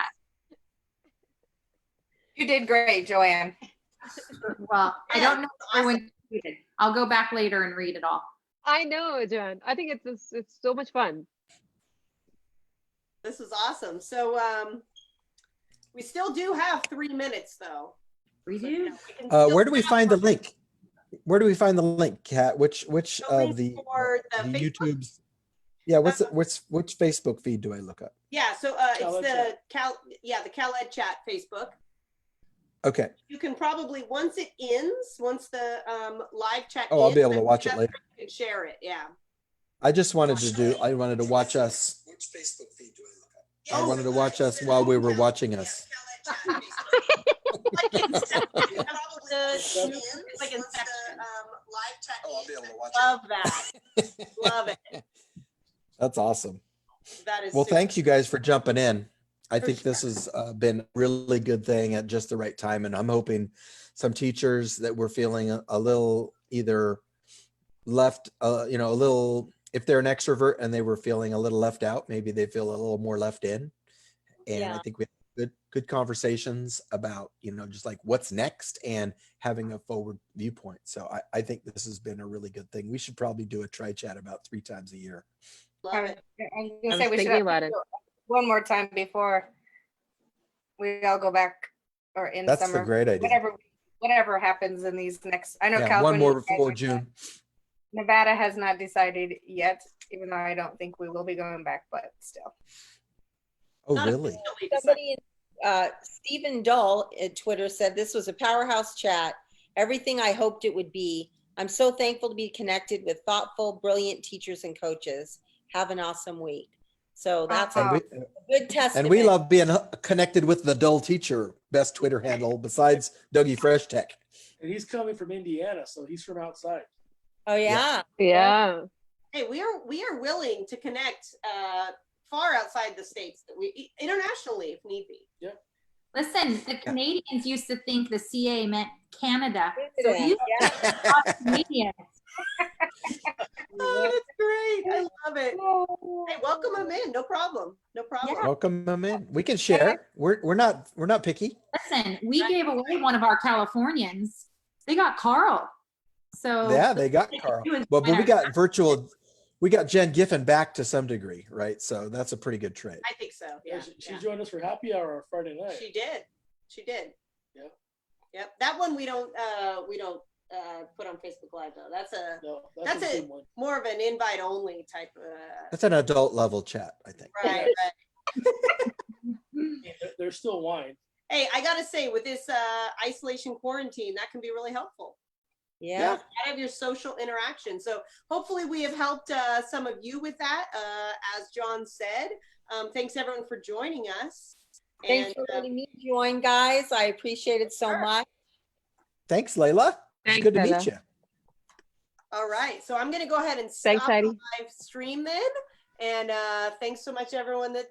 You did great, Joanne. Well, I Yeah, don't know if everyone tweeted. I'll go back later and read it all. I know, John. I think it's so much fun. This is awesome. So we still do have 3 minutes though. We So, do. you know, we can still Where do we have find the our- link? Where do we find the link, Kat? Which the of link the for the Facebook? YouTubes? Yeah, which Facebook feed do I look up? Yeah, so Cal it's Ed the Cal Ed Chat Facebook. Okay. You can probably, once it ends, once the live chat Oh, I'll be ends, able to watch it later. you can share it. Yeah. I wanted to watch us. Which Facebook feed do I look at? I wanted to watch us while we were watching us. Like Inception. It's like Inception. Live chat. Oh, I'll be able to watch Love that. Love it. That's awesome. That is Well, super- thanks you guys for jumping in. I For think this has been a really good thing at just the right time. And I'm hoping some teachers that were feeling a little either left, you know, a little, if they're an extrovert and they were feeling a little left out, maybe they feel a little more left in. And Yeah. I think we had good conversations about, you know, just like what's next and having a forward viewpoint. So I think this has been a really good thing. We should probably do a try chat about 3 times a year. Love it. I was I gonna was say we should thinking about it. one more time before we all go back, or in That's summer. a great idea. Whatever happens in these next, I know Yeah, California. one more you guys before are- June. Nevada has not decided yet, even though I don't think we will be going back, but still. Oh, Not really? officially decided. Somebody, Stephen Dull at Twitter said this was a powerhouse chat. Everything I hoped it would be. I'm so thankful to be connected with thoughtful, brilliant teachers and coaches. Have an awesome week. So that's And a we, good testament. and we love being connected with the Dull Teacher, best Twitter handle besides Dougie Fresh Tech. And he's coming from Indiana, so he's from outside. Oh yeah. Yeah. Hey, we are willing to connect far outside the states, that we internationally if need be. Listen, the Canadians used to think the CA meant Canada. So Yeah. you Yeah. Canadians. Oh, that's great. I love love it. Hey, welcome them in. No problem. No problem. Welcome them in. We can share. We're not picky. Listen, we gave away one of our Californians. They got Carl. So Yeah, they got Carl. Well, but we got Jen Giffen back to some degree, right? So that's a pretty good trade. I think so. Yeah, Yeah. she joined us for happy hour on Friday night. She did. She did. Yeah. Yep. That one we don't put on Facebook Live though. That's No, That's that's a it. good one. more of an invite only type of That's an adult level chat, I think. right. There's still wine. Hey, I gotta say, with this isolation quarantine, that can be really helpful. Yeah. Out of your social interaction. So hopefully we have helped some of you with that. As John said, thanks everyone for joining us. Thanks for letting me join, guys. I appreciate it so Sure. much. Thanks, Layla. It's Thanks, good to Layla. meet you. All right, so I'm gonna go ahead and Thanks, stop the Heidi. live stream then. And thanks so much everyone that